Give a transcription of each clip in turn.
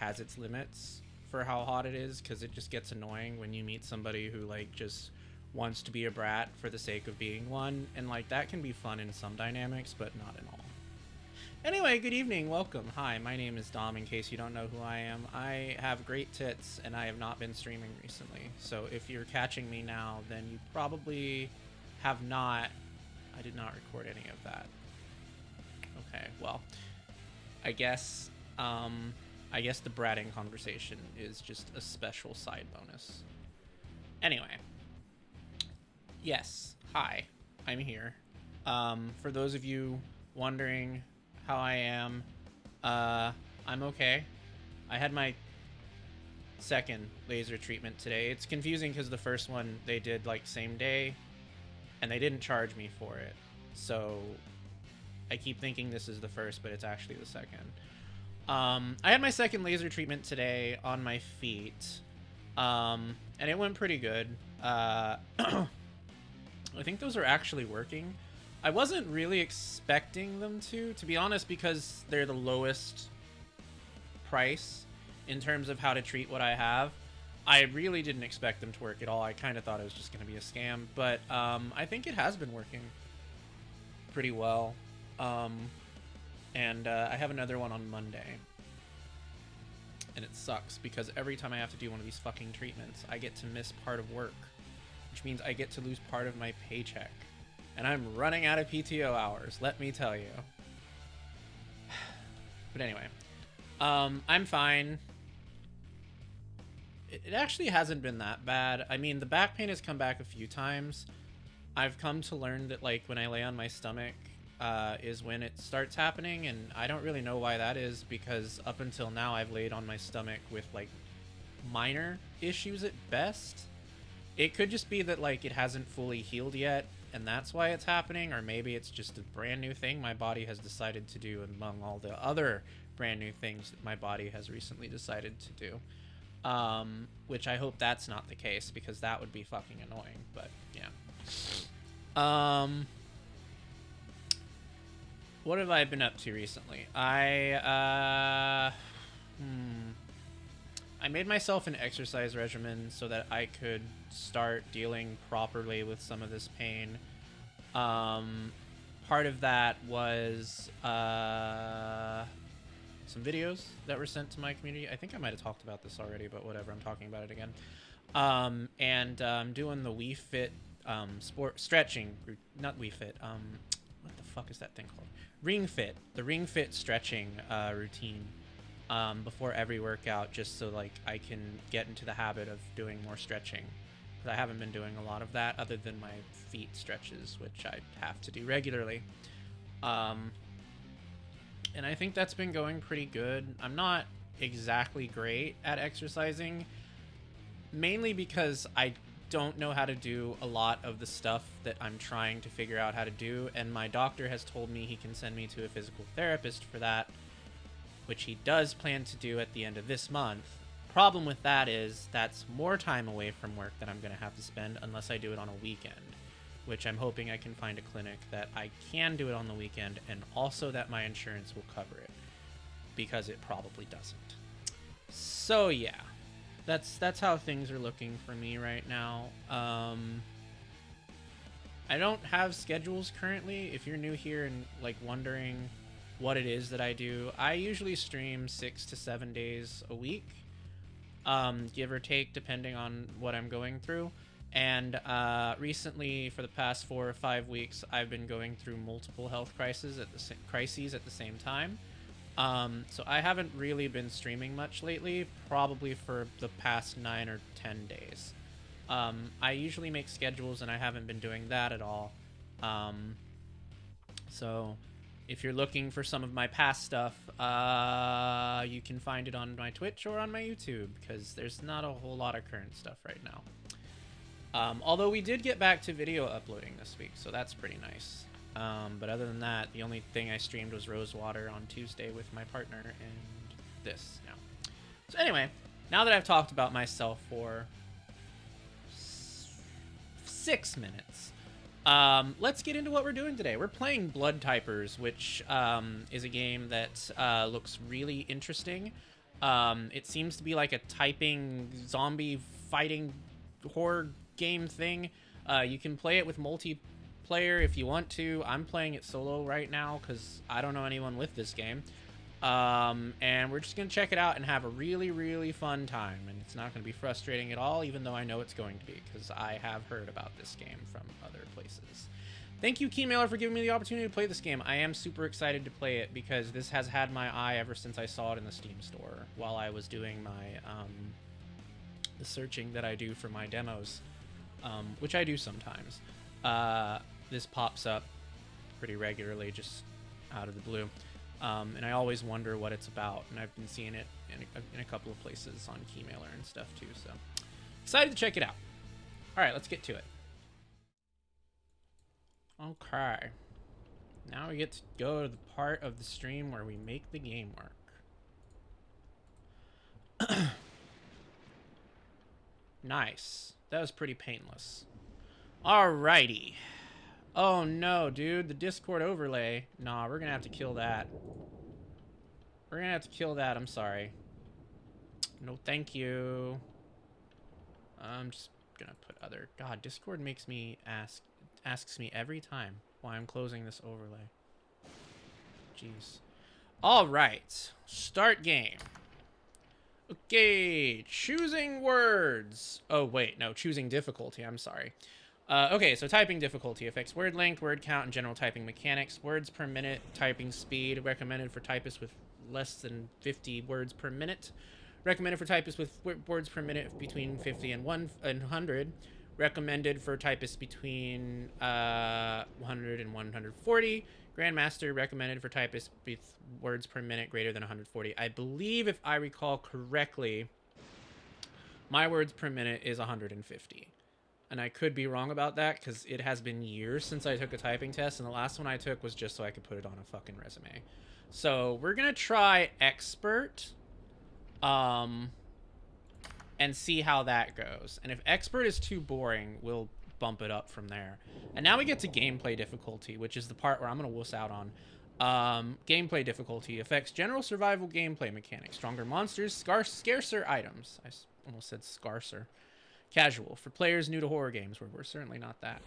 has its limits for how hot it is, because it just gets annoying when you meet somebody who like just wants to be a brat for the sake of being one, and like that can be fun in some dynamics, but not in all. Anyway, good evening, welcome. Hi, my name is Dom, in case you don't know who I am. I have great tits, and I have not been streaming recently, so if you're catching me now, then you probably have not. I did not record any of that. Okay, well, I guess the bratting conversation is just a special side bonus. Anyway, yes, hi, I'm here. For those of you wondering how I am, I'm okay. I had my second laser treatment today. It's confusing because the first one they did like same day, and they didn't charge me for it. So I keep thinking this is the first, but it's actually the second. I had my second laser treatment today on my feet, and it went pretty good. I think those are actually working. I wasn't really expecting them to be honest, because they're the lowest price in terms of how to treat what I have. I really didn't expect them to work at all. I kind of thought it was just going to be a scam, but I think it has been working pretty well. And I have another one on Monday. And it sucks because every time I have to do one of these fucking treatments, I get to miss part of work, which means I get to lose part of my paycheck. And I'm running out of PTO hours, let me tell you. But anyway, I'm fine. It actually hasn't been that bad. I mean, the back pain has come back a few times. I've come to learn that, like, when I lay on my stomach is when it starts happening, and I don't really know why that is, because up until now I've laid on my stomach with, like, minor issues at best. It could just be that, like, it hasn't fully healed yet, and that's why it's happening, or maybe it's just a brand new thing my body has decided to do among all the other brand new things that my body has recently decided to do. Which I hope that's not the case, because that would be fucking annoying, but yeah. What have I been up to recently? I made myself an exercise regimen so that I could start dealing properly with some of this pain. Part of that was some videos that were sent to my community. I think I might have talked about this already, but whatever, I'm talking about it again. And I'm doing the Wii Fit sport stretching, not Wii Fit, what the fuck is that thing called? Ring Fit, the Ring Fit stretching routine before every workout, just so like I can get into the habit of doing more stretching. Because I haven't been doing a lot of that other than my feet stretches, which I have to do regularly. And I think that's been going pretty good. I'm not exactly great at exercising, mainly because I don't know how to do a lot of the stuff that I'm trying to figure out how to do, and my doctor has told me he can send me to a physical therapist for that, which he does plan to do at the end of this month. Problem with that is that's more time away from work that I'm going to have to spend unless I do it on a weekend, which I'm hoping I can find a clinic that I can do it on the weekend, and also that my insurance will cover it, because it probably doesn't. So yeah, that's how things are looking for me right now. I don't have schedules currently. If you're new here and like wondering what it is that I do, I usually stream 6 to 7 days a week, give or take, depending on what I'm going through. And recently, for the past 4 or 5 weeks, I've been going through multiple health crises at the same time. So I haven't really been streaming much lately, probably for the past 9 or 10 days. I usually make schedules, and I haven't been doing that at all. So if you're looking for some of my past stuff, you can find it on my Twitch or on my YouTube, because there's not a whole lot of current stuff right now. Although we did get back to video uploading this week, so that's pretty nice. But other than that, the only thing I streamed was Rosewater on Tuesday with my partner, and this now. So anyway, now that I've talked about myself for 6 minutes, let's get into what we're doing today. We're playing Blood Typers, which is a game that looks really interesting. It seems to be like a typing zombie fighting horror game thing. You can play it with multiplayer if you want to. I'm playing it solo right now because I don't know anyone with this game. And we're just going to check it out and have a really, really fun time. And it's not going to be frustrating at all, even though I know it's going to be, because I have heard about this game from other places. Thank you, Keymailer, for giving me the opportunity to play this game. I am super excited to play it because this has had my eye ever since I saw it in the Steam store while I was doing my, the searching that I do for my demos, which I do sometimes. This pops up pretty regularly, just out of the blue. And I always wonder what it's about, and I've been seeing it in a couple of places on Keymailer and stuff too, so excited to check it out. All right, let's get to it. Okay, now we get to go to the part of the stream where we make the game work. Nice. That was pretty painless. Alrighty. Oh no, dude, the Discord overlay. Nah, we're gonna have to kill that. We're gonna have to kill that, I'm sorry. No, thank you. I'm just gonna put other... God, Discord makes me asks me every time why I'm closing this overlay. Jeez. Alright, start game. Okay, choosing words. Oh, wait, no, choosing difficulty, I'm sorry. Okay, so typing difficulty affects word length, word count, and general typing mechanics. Words per minute, typing speed, recommended for typists with less than 50 words per minute. Recommended for typists with words per minute between 50 and 100. Recommended for typists between 100 and 140. Grandmaster recommended for typists with words per minute greater than 140. I believe, if I recall correctly, my words per minute is 150. And I could be wrong about that because it has been years since I took a typing test, and the last one I took was just so I could put it on a fucking resume. So we're gonna try expert, and see how that goes. And if expert is too boring, we'll bump it up from there. And now we get to gameplay difficulty, which is the part where I'm gonna wuss out on. Gameplay difficulty affects general survival gameplay mechanics. Stronger monsters, scarcer items. I almost said scarcer. Casual, for players new to horror games, where we're certainly not that.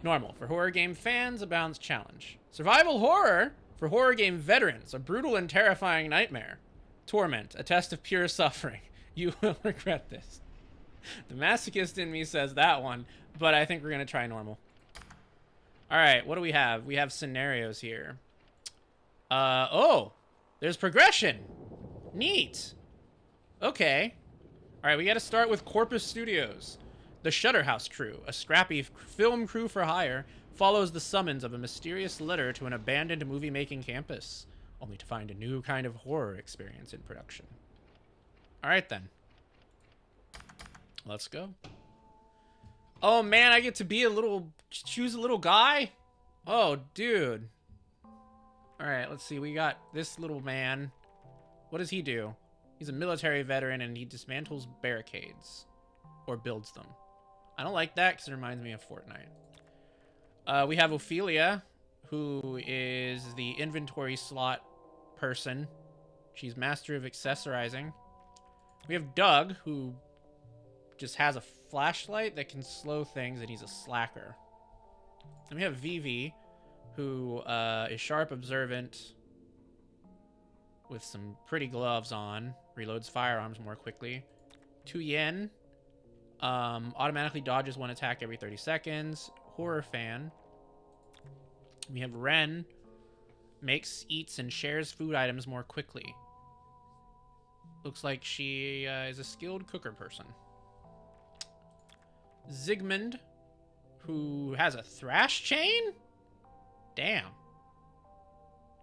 Normal, for horror game fans, a balanced challenge. Survival horror, for horror game veterans, a brutal and terrifying nightmare. Torment, a test of pure suffering. You will regret this. The masochist in me says that one, but I think we're going to try normal. Alright, what do we have? We have scenarios here. Oh, there's progression. Neat. Okay. Alright, we got to start with Corpus Studios. The Shutterhouse crew, a scrappy film crew for hire, follows the summons of a mysterious letter to an abandoned movie-making campus, only to find a new kind of horror experience in production. Alright then. Let's go. Oh man, I get to be choose a little guy? Oh, dude. Alright, let's see. We got this little man. What does he do? He's a military veteran and he dismantles barricades. Or builds them. I don't like that because it reminds me of Fortnite. We have Ophelia, who is the inventory slot person. She's master of accessorizing. We have Doug, who just has a flashlight that can slow things, and he's a slacker. And we have Vivi, who is sharp, observant, with some pretty gloves on, reloads firearms more quickly. Tu Yen automatically dodges one attack every 30 seconds. Horror fan. We have Ren, makes, eats, and shares food items more quickly. Looks like she is a skilled cooker person. Zygmunt, who has a thrash chain? Damn.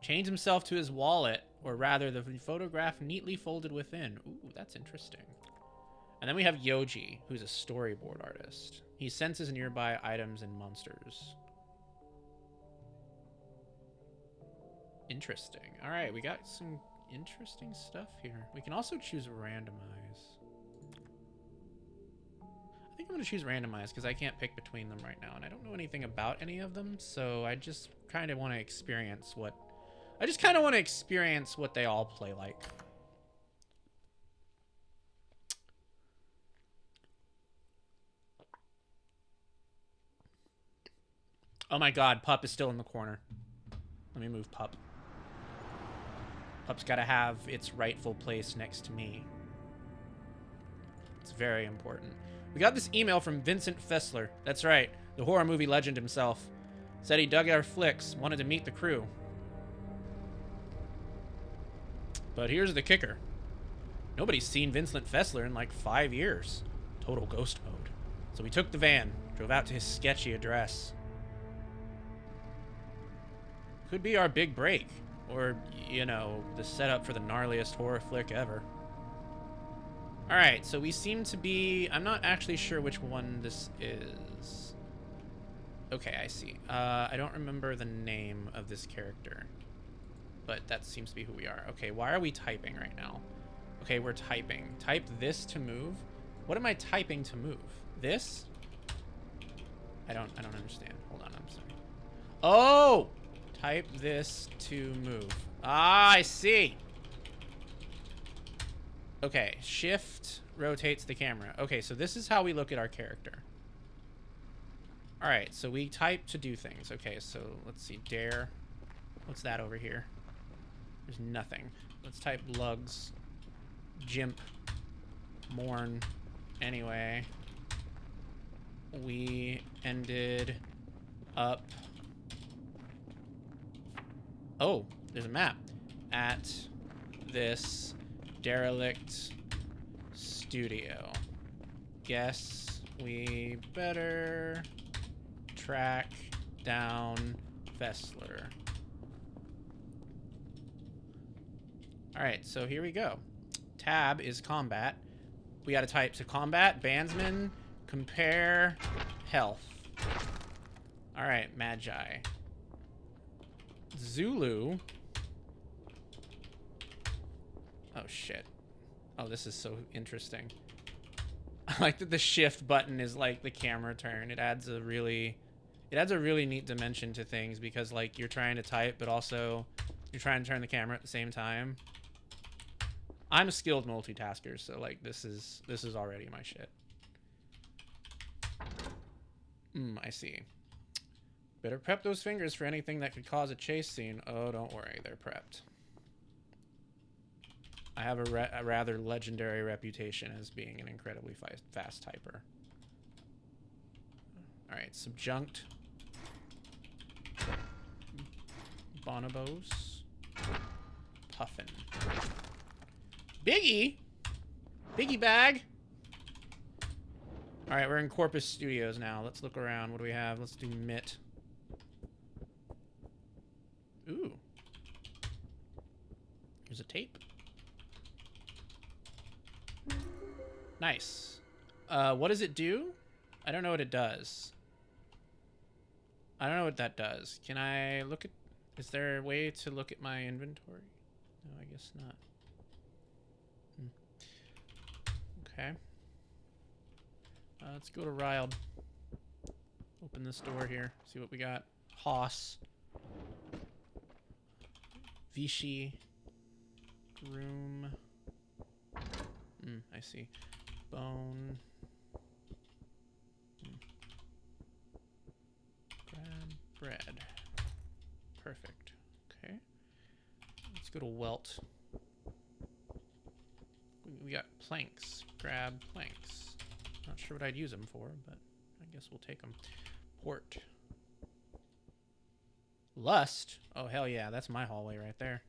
Chains himself to his wallet, or rather the photograph neatly folded within. Ooh, that's interesting. And then we have Yoji, who's a storyboard artist. He senses nearby items and monsters. Interesting. All right, we got some interesting stuff here. We can also choose randomize. I think I'm going to choose randomize because I can't pick between them right now, and I don't know anything about any of them, so I just kind of want to experience what... I just kind of want to experience what they all play like. Oh my god, Pup is still in the corner. Let me move Pup. Pup's gotta have its rightful place next to me. It's very important. We got this email from Vincent Fessler. That's right, the horror movie legend himself. Said he dug our flicks, wanted to meet the crew. But here's the kicker. Nobody's seen Vincent Fessler in like 5 years. Total ghost mode. So we took the van, drove out to his sketchy address. Could be our big break. Or, you know, the setup for the gnarliest horror flick ever. Alright, so we seem to be... I'm not actually sure which one this is. Okay, I see. I don't remember the name of this character. But that seems to be who we are. Okay, why are we typing right now? Okay, we're typing. Type this to move. What am I typing to move? This? I don't understand. Hold on, I'm sorry. Oh! Type this to move. Ah, I see. Okay, shift rotates the camera. Okay, so this is how we look at our character. All right, so we type to do things. Okay, so let's see, dare. What's that over here? There's nothing. Let's type lugs, jimp, mourn. Anyway, we ended up... Oh, there's a map. At this derelict studio. Guess we better track down Fessler. Alright, so here we go. Tab is combat. We gotta type to combat, bandsman, compare, health. Alright, Magi. Zulu. Oh shit. Oh, this is so interesting. I like that the shift button is like the camera turn. It adds a really neat dimension to things because like you're trying to type but also you're trying to turn the camera at the same time. I'm a skilled multitasker, so like this is already my shit. I see. Better prep those fingers for anything that could cause a chase scene. Oh, don't worry, they're prepped. I have a rather legendary reputation as being an incredibly fast typer. Alright, subjunct. Bonobos. Puffin. Biggie? Biggie bag? Alright, we're in Corpus Studios now. Let's look around. What do we have? Let's do Mitt. Ooh. Here's a tape. Nice. What does it do? I don't know what it does. I don't know what that does. Can I look at... Is there a way to look at my inventory? No, I guess not. Okay. Let's go to Riled. Open this door here. See what we got. Hoss. Vichy. Room. I see. Bone. Grab bread. Perfect. Okay. Let's go to Welt. We got planks. Grab planks. Not sure what I'd use them for, but I guess we'll take them. Port. Lust? Oh, hell yeah. That's my hallway right there.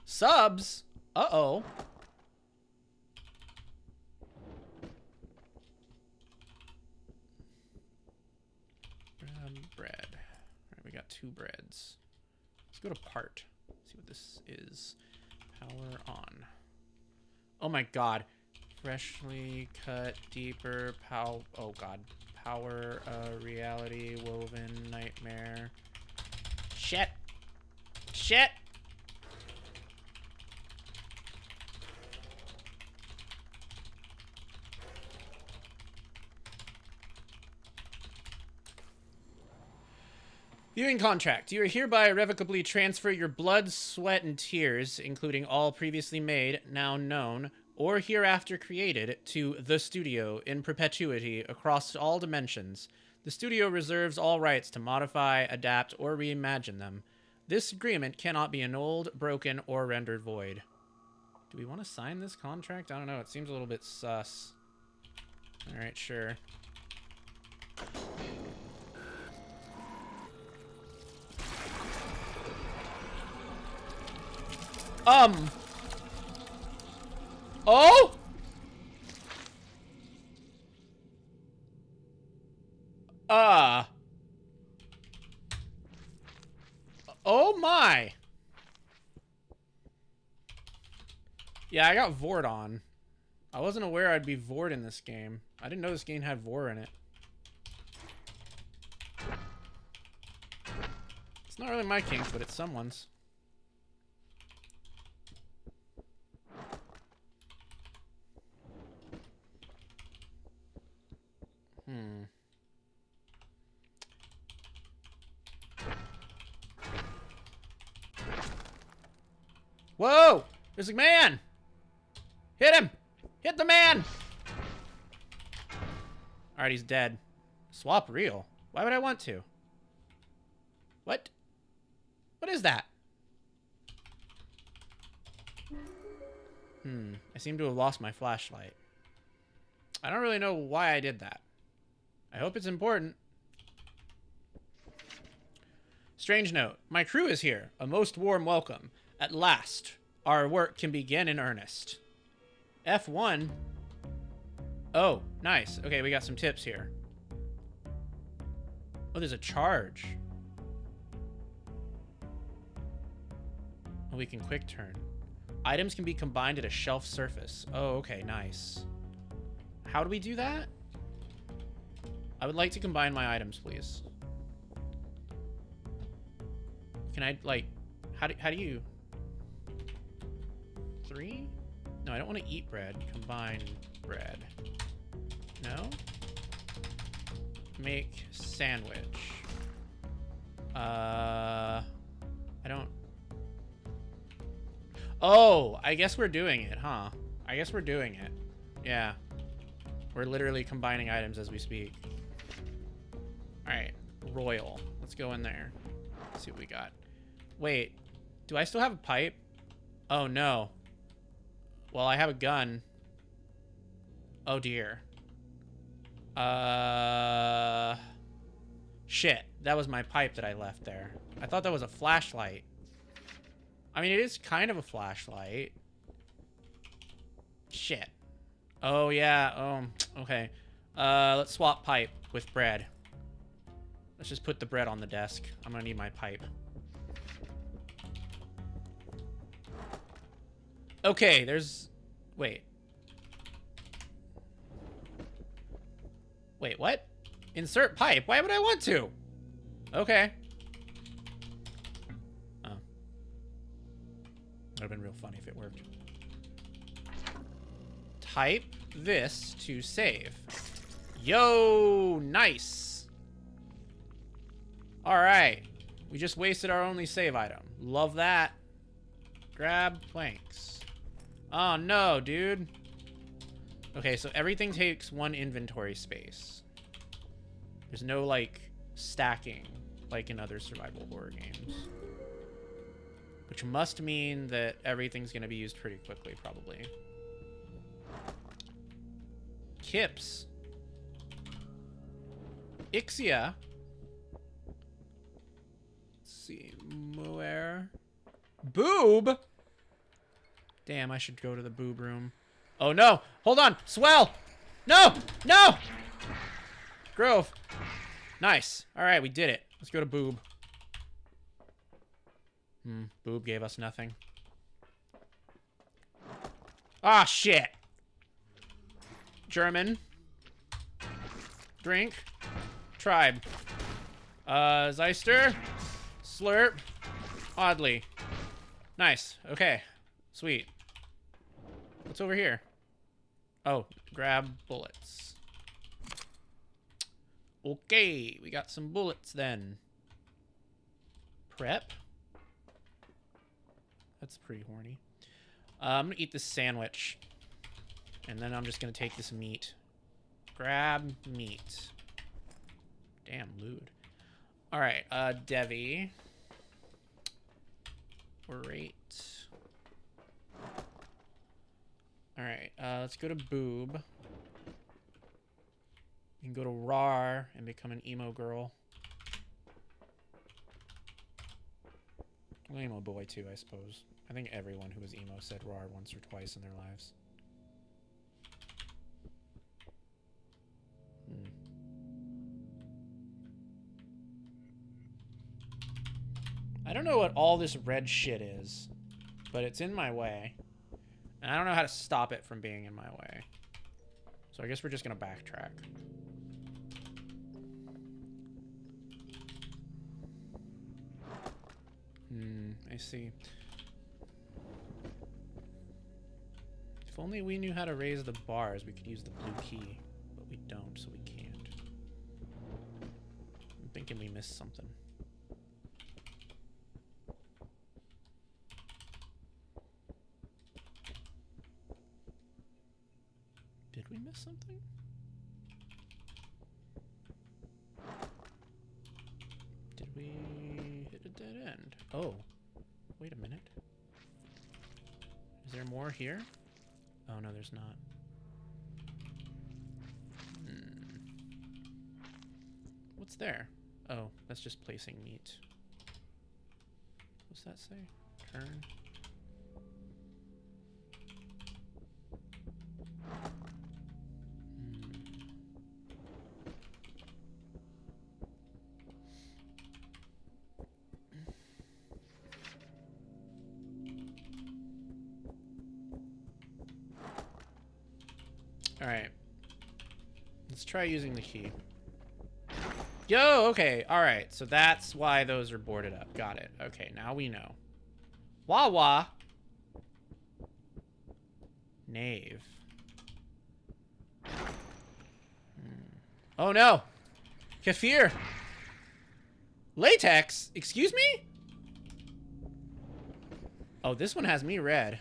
Subs? Uh-oh. Bread. Alright, we got 2 breads. Let's go to part. See what this is. Power on. Oh my god. Freshly cut, deeper, oh god. Power, reality, woven, nightmare. Shit! Shit! Viewing contract. You are hereby irrevocably transfer your blood, sweat, and tears, including all previously made, now known, or hereafter created, to the studio in perpetuity across all dimensions. The studio reserves all rights to modify, adapt, or reimagine them. This agreement cannot be annulled, broken, or rendered void. Do we want to sign this contract? I don't know. It seems a little bit sus. All right, sure. Oh! Oh my! Yeah, I got Vord on. I wasn't aware I'd be Vord in this game. I didn't know this game had Vor in it. It's not really my kink, but it's someone's. Whoa! There's a man! Hit him! Hit the man! Alright, he's dead. Swap real? Why would I want to? What? What is that? I seem to have lost my flashlight. I don't really know why I did that. I hope it's important. Strange note. My crew is here. A most warm welcome. At last, our work can begin in earnest. F1? Oh, nice. Okay, we got some tips here. Oh, there's a charge. Oh, we can quick turn. Items can be combined at a shelf surface. Oh, okay, nice. How do we do that? I would like to combine my items, please. Can I, like, how do you... 3? No, I don't want to eat bread. Combine bread. No? Make sandwich. I don't... Oh, I guess we're doing it, huh? I guess we're doing it. Yeah. We're literally combining items as we speak. Alright. Royal. Let's go in there. Let's see what we got. Wait. Do I still have a pipe? Oh, no. Well, I have a gun. Oh, dear. Shit. That was my pipe that I left there. I thought that was a flashlight. I mean, it is kind of a flashlight. Shit. Oh, yeah. Oh, okay. Let's swap pipe with bread. Let's just put the bread on the desk. I'm gonna need my pipe. Okay, there's... Wait. Wait, what? Insert pipe? Why would I want to? Okay. Oh. That would have been real funny if it worked. Type this to save. Yo, nice. All right. We just wasted our only save item. Love that. Grab planks. Oh, no, dude. Okay, so everything takes 1 inventory space. There's no, like, stacking like in other survival horror games. Which must mean that everything's going to be used pretty quickly, probably. Kips. Ixia. Let's see. Muer. Boob? Damn, I should go to the boob room. Oh, no. Hold on. Swell. No. No. Grove. Nice. All right, we did it. Let's go to boob. Boob gave us nothing. Ah, shit. German. Drink. Tribe. Zeister. Slurp. Oddly. Nice. Okay. Sweet. What's over here? Oh, grab bullets. Okay, we got some bullets then. Prep. That's pretty horny. I'm gonna eat this sandwich. And then I'm just gonna take this meat. Grab meat. Damn, lewd. All right, Devi. Great. All right, let's go to Boob. You can go to Rar and become an emo girl. Well, emo boy too, I suppose. I think everyone who was emo said Rar once or twice in their lives. I don't know what all this red shit is, but it's in my way. And I don't know how to stop it from being in my way. So I guess we're just gonna backtrack. I see. If only we knew how to raise the bars, we could use the blue key. But we don't, so we can't. I'm thinking we missed something. Did we miss something? Did we hit a dead end? Oh, wait a minute. Is there more here? Oh, no, there's not. What's there? Oh, that's just placing meat. What's that say? Turn. Alright. Let's try using the key. Yo, okay. Alright, so that's why those are boarded up. Got it. Okay, now we know. Wawa. Knave. Oh no! Kefir! Latex! Excuse me? Oh, this one has me red.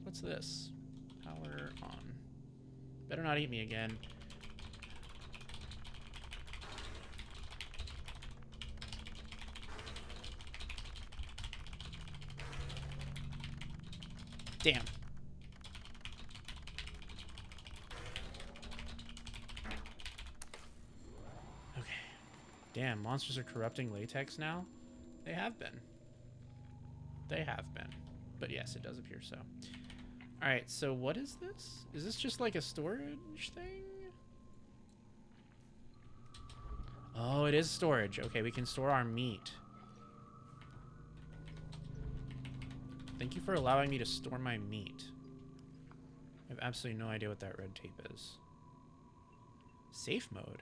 What's this? Power on. Better not eat me again. Damn. Okay. Damn, monsters are corrupting latex now? They have been. They have been. But yes, it does appear so. Alright, so what is this? Is this just like a storage thing? Oh, it is storage. Okay, we can store our meat. Thank you for allowing me to store my meat. I have absolutely no idea what that red tape is. Safe mode?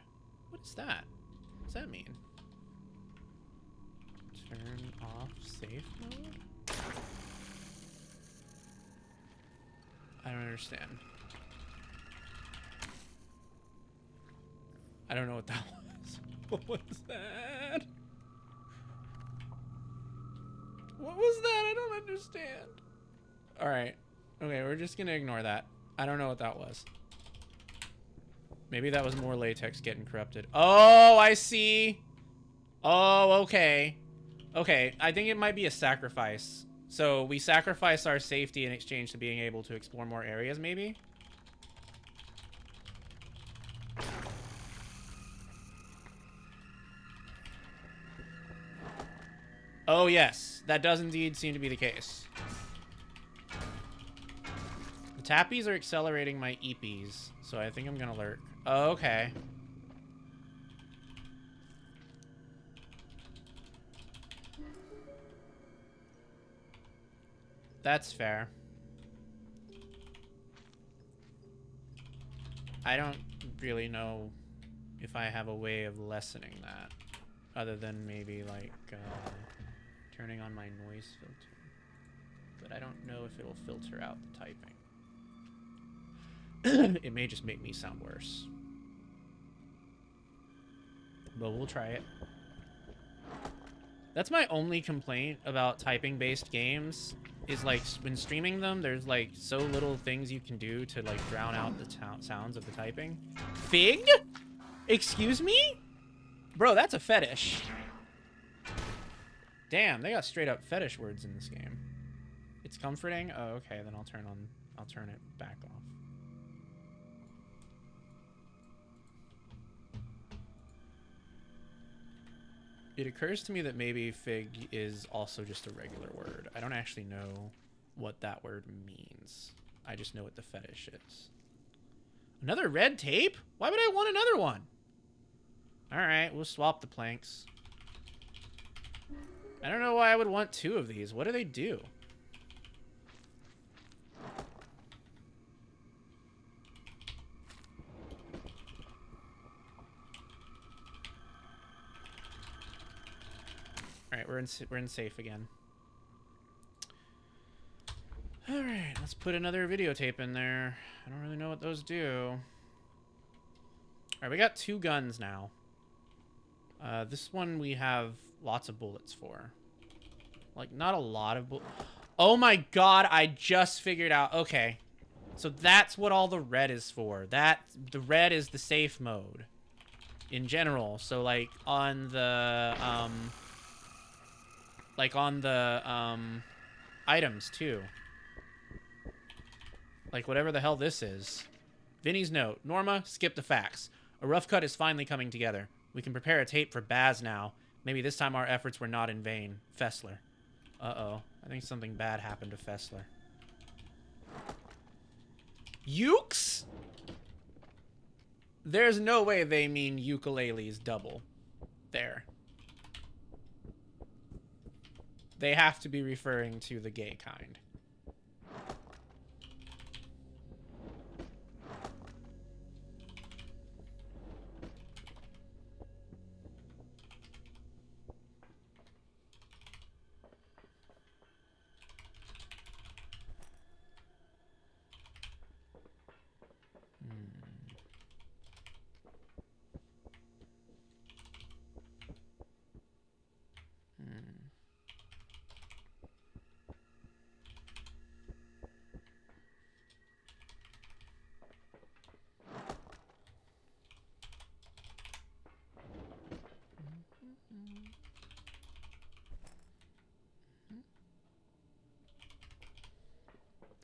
What is that? What does that mean? Turn off safe mode? I don't understand. I don't know what that was. What was that? What was that? I don't understand. Alright. Okay, we're just gonna ignore that. I don't know what that was. Maybe that was more latex getting corrupted. Oh, I see. Oh, okay. Okay, I think it might be a sacrifice. So we sacrifice our safety in exchange to being able to explore more areas, maybe? Oh, yes. That does indeed seem to be the case. The tappies are accelerating my eepies, so I think I'm gonna lurk. Oh, okay. That's fair. I don't really know if I have a way of lessening that, other than maybe like turning on my noise filter. But I don't know if it'll filter out the typing. It may just make me sound worse. But we'll try it. That's my only complaint about typing-based games, is like when streaming them, there's like so little things you can do to like drown out the sounds of the typing. Fig? Excuse me? Bro, that's a fetish. Damn, they got straight up fetish words in this game. It's comforting? Oh, okay, then I'll turn it back off. It occurs to me that maybe fig is also just a regular word. I don't actually know what that word means. I just know what the fetish is. Another red tape? Why would I want another one? All right, we'll swap the planks. I don't know why I would want 2 of these. What do they do? All right, we're in safe again. All right, let's put another videotape in there. I don't really know what those do. All right, we got 2 guns now. This one we have lots of bullets for. Like, not a lot of bullets. Oh my god, I just figured out. Okay. So that's what all the red is for. The red is the safe mode. In general. So, like, on the, items, too. Like, whatever the hell this is. Vinny's note. Norma, skip the facts. A rough cut is finally coming together. We can prepare a tape for Baz now. Maybe this time our efforts were not in vain. Fessler. Uh-oh. I think something bad happened to Fessler. Ukes? There's no way they mean ukuleles double. There. They have to be referring to the gay kind.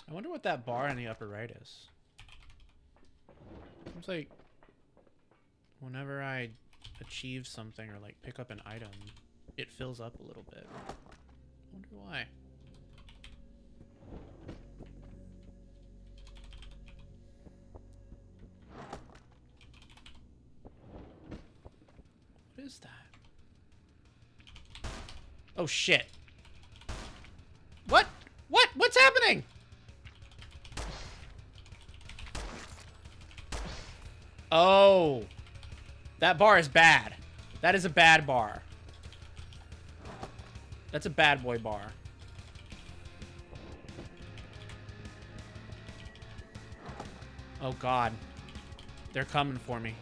I wonder what that bar in the upper right is. Seems like whenever I achieve something or like pick up an item, it fills up a little bit. I wonder why. What is that? Oh shit. What? What? What's happening? Oh. That bar is bad. That is a bad bar. That's a bad boy bar. Oh god. They're coming for me.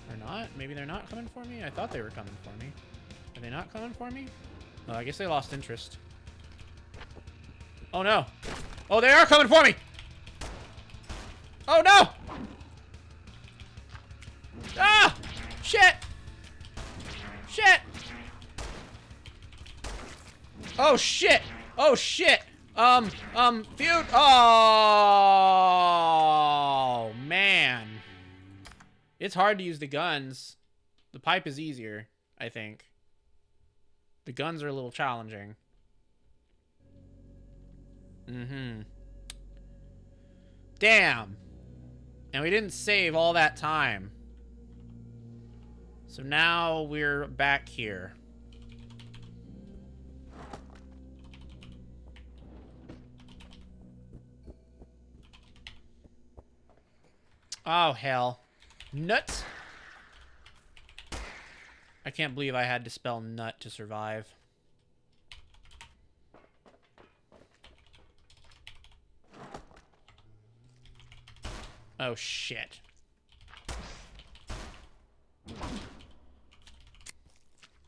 They're not? Maybe they're not coming for me? I thought they were coming for me. Are they not coming for me? Oh, I guess they lost interest. Oh no. Oh, they are coming for me! Oh no! Ah! Shit! Shit! Oh shit! Oh shit! Feud. Oh man. It's hard to use the guns. The pipe is easier, I think. The guns are a little challenging. Mm-hmm. Damn. And we didn't save all that time. So now we're back here. Oh, hell. Nuts. I can't believe I had to spell nut to survive. Oh, shit.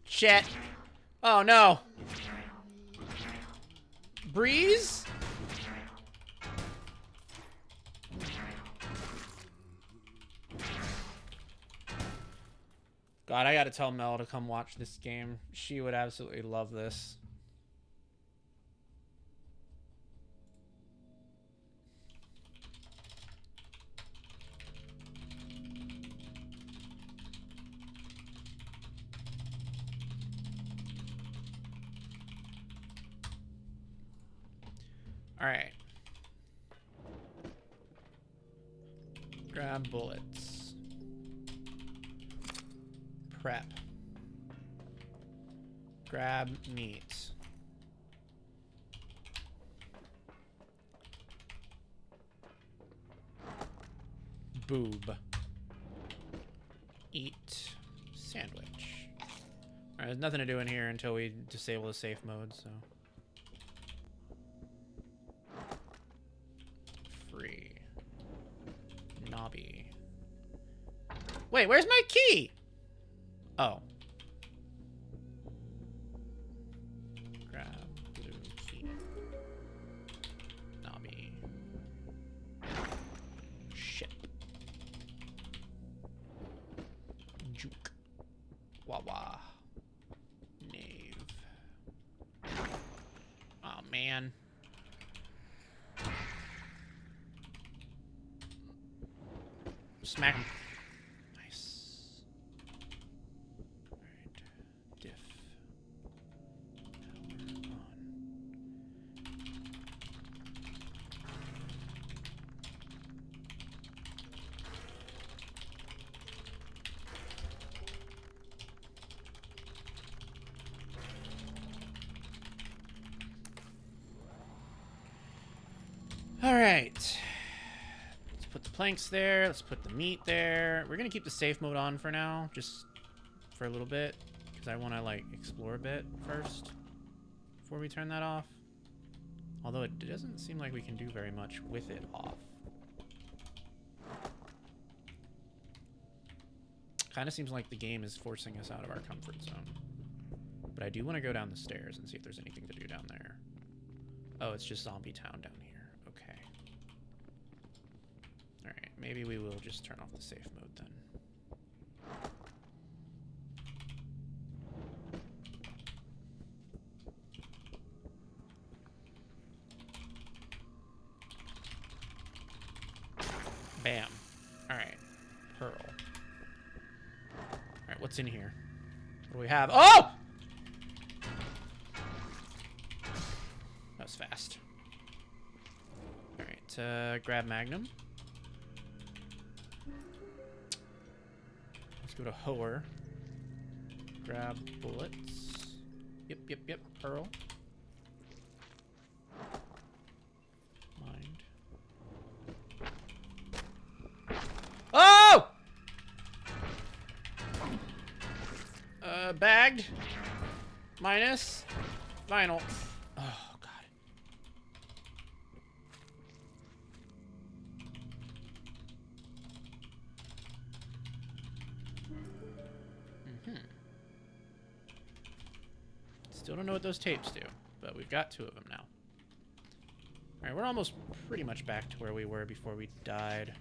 Shit. Oh, no. Breeze? God, I gotta tell Mel to come watch this game. She would absolutely love this. All right. Grab bullets. Prep. Grab meat. Boob. Eat sandwich. Alright, there's nothing to do in here until we disable the safe mode, so. Free. Knobby. Wait, where's my key? Oh. Grab blue key. Knobby. Ship. Juke. Wawa. Knave. Oh, man. Smack him. Nice. Alright. Diff. Power on. Alright. Let's put the planks there. Let's put the meat there. We're gonna keep the safe mode on for now, just for a little bit, because I want to, like, explore a bit first before we turn that off. Although it doesn't seem like we can do very much with it off. Kind of seems like the game is forcing us out of our comfort zone. But I do want to go down the stairs and see if there's anything to do down there. Oh, it's just Zombie Town down here. Okay. Alright, maybe we will just turn off the safe mode then. Bam. Alright. Pearl. Alright, what's in here? What do we have? Oh! That was fast. Alright, grab Magnum. Let's go to Hoer. Grab bullets. Yep. Pearl. Mind. Oh! Bagged. Minus. Vinyl. Oh, God. Still don't know what those tapes do, but we've got 2 of them now. Alright, we're almost pretty much back to where we were before we died.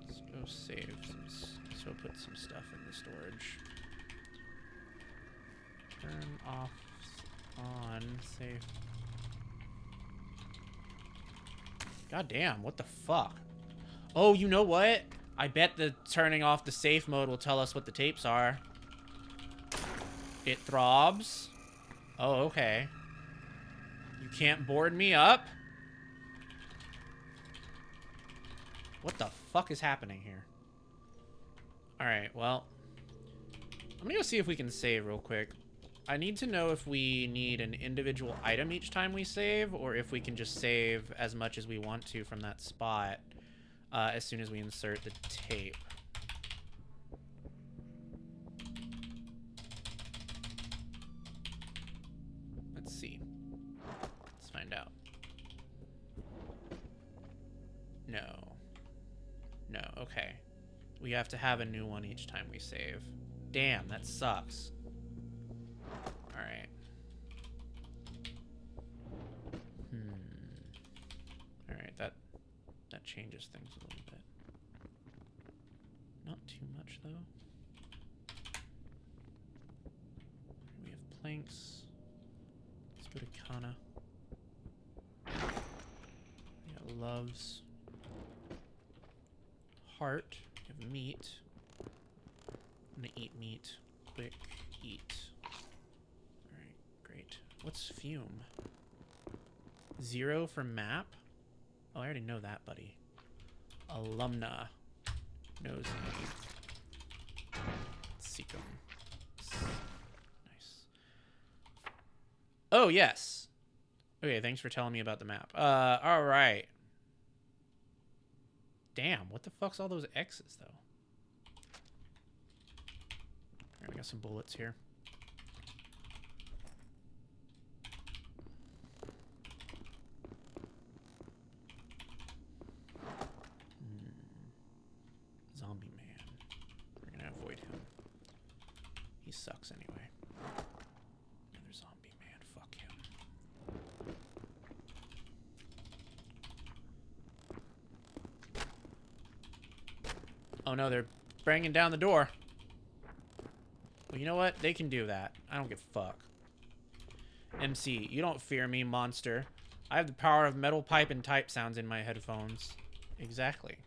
Let's go save some... So put some stuff in the storage. Turn off, on, save. God damn, what the fuck? Oh, you know what? I bet the turning off the safe mode will tell us what the tapes are. It throbs. Oh, okay. You can't board me up? What the fuck is happening here? Alright, well. I'm gonna go see if we can save real quick. I need to know if we need an individual item each time we save, or if we can just save as much as we want to from that spot as soon as we insert the tape. Let's see. Let's find out. Okay. We have to have a new one each time we save. Damn, that sucks. Alright. Alright, that changes things a little bit. Not too much, though. We have planks. Let's go to Kana. We got loves. Heart. We have meat. I'm gonna eat meat. Quick eat. Alright, great. What's fume? 0 for map? Oh, I already know that, buddy. Alumna. Nosy. Seacom. Nice. Oh, yes. Okay, thanks for telling me about the map. Alright. Damn, what the fuck's all those X's, though? Alright, we got some bullets here. Zombie man. We're gonna avoid him. He sucks anyway. Another zombie man. Fuck him. Oh no, they're banging down the door. Well, you know what? They can do that. I don't give a fuck. MC, you don't fear me, monster. I have the power of metal pipe and type sounds in my headphones. Exactly.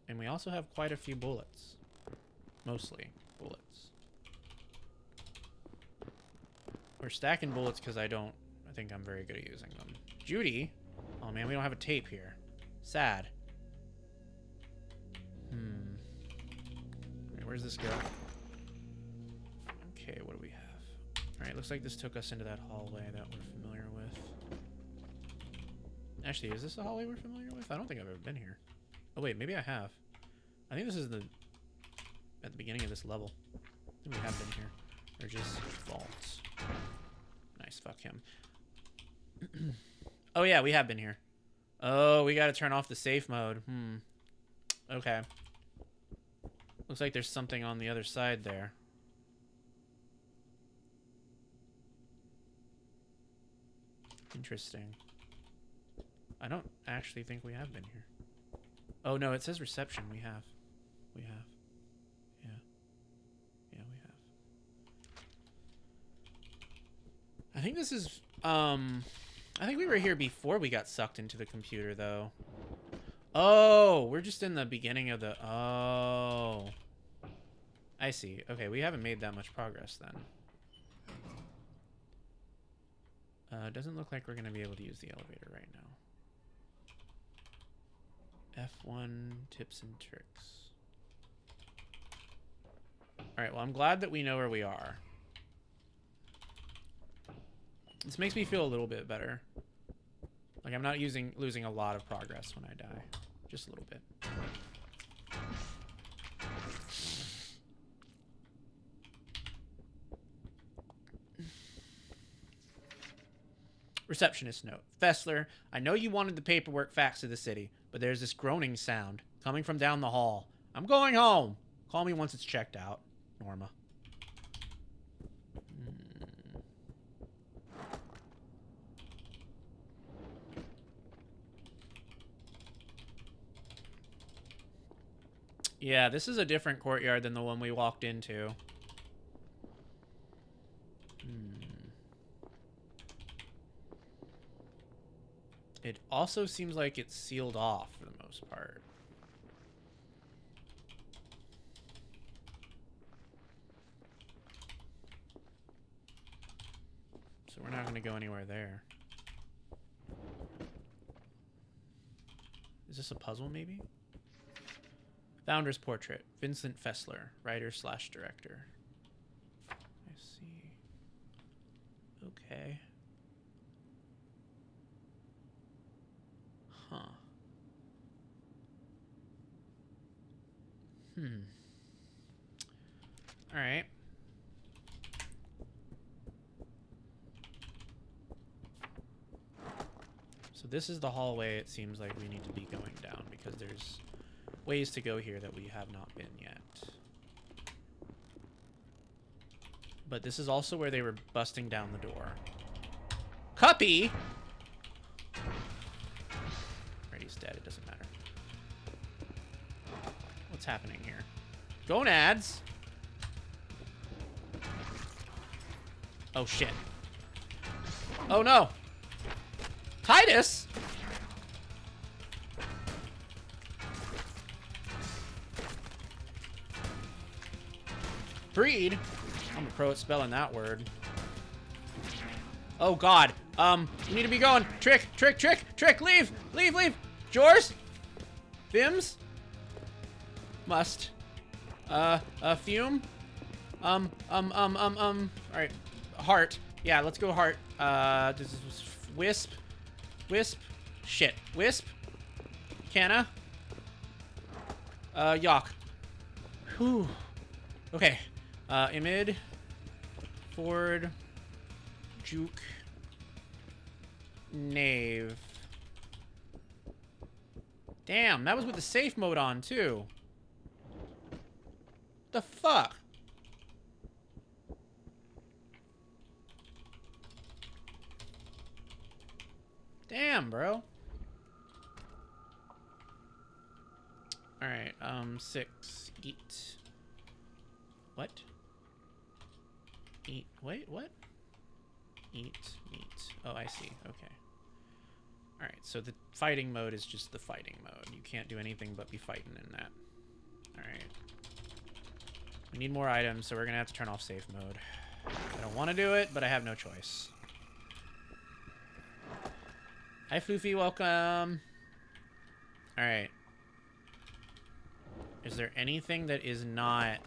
And we also have quite a few bullets. Mostly bullets. We're stacking bullets because I think I'm very good at using them. Judy? Oh man, we don't have a tape here. Sad. Wait, where's this go? Okay, what do we have? Alright, looks like this took us into that hallway that we're familiar with. Actually, is this a hallway we're familiar with? I don't think I've ever been here. Oh wait, maybe I have. I think this is at the beginning of this level. I think we have been here. Or just vaults. Nice, fuck him. Oh yeah, we have been here. Oh, we gotta turn off the safe mode. Okay. Looks like there's something on the other side there. Interesting. I don't actually think we have been here. Oh no, it says reception. We have. We have. Yeah. Yeah, we have. I think this is, I think we were here before we got sucked into the computer, though. Oh, we're just in the beginning of the, oh. I see. Okay, we haven't made that much progress, then. Doesn't look like we're going to be able to use the elevator right now. F1 tips and tricks. Alright, well, I'm glad that we know where we are. This makes me feel a little bit better. Like, I'm not losing a lot of progress when I die. Just a little bit. Receptionist note. Fessler, I know you wanted the paperwork faxed to the city, but there's this groaning sound coming from down the hall. I'm going home. Call me once it's checked out. Norma. Yeah, this is a different courtyard than the one we walked into. It also seems like it's sealed off for the most part. So we're not going to go anywhere there. Is this a puzzle, maybe? Founder's portrait. Vincent Fessler, writer/director. I see. Okay. Huh. All right. So this is the hallway it seems like we need to be going down because there's ways to go here that we have not been yet. But this is also where they were busting down the door. Cuppy! Freddy's dead. It doesn't matter. What's happening here? Gonads! Oh, shit. Oh, no! Titus! Breed? I'm a pro at spelling that word. Oh, God. You need to be going. Trick, trick, trick, trick. Leave, leave, leave. Jors? Vims? Must. Fume? Alright. Heart. Yeah, let's go heart. This is Wisp. Wisp. Shit. Wisp. Canna. Yock. Whew. Okay. Imid. Ford. Juke. Knave. Damn, that was with the safe mode on, too. The fuck? Damn, bro. Alright, 6. Eat. What? Eat. Wait, what? Eat meat. Oh, I see. Okay. Alright, so the fighting mode is just the fighting mode. You can't do anything but be fighting in that. Alright. We need more items, so we're gonna have to turn off safe mode. I don't want to do it, but I have no choice. Hi, Floofy. Welcome. Alright. Is there anything that is not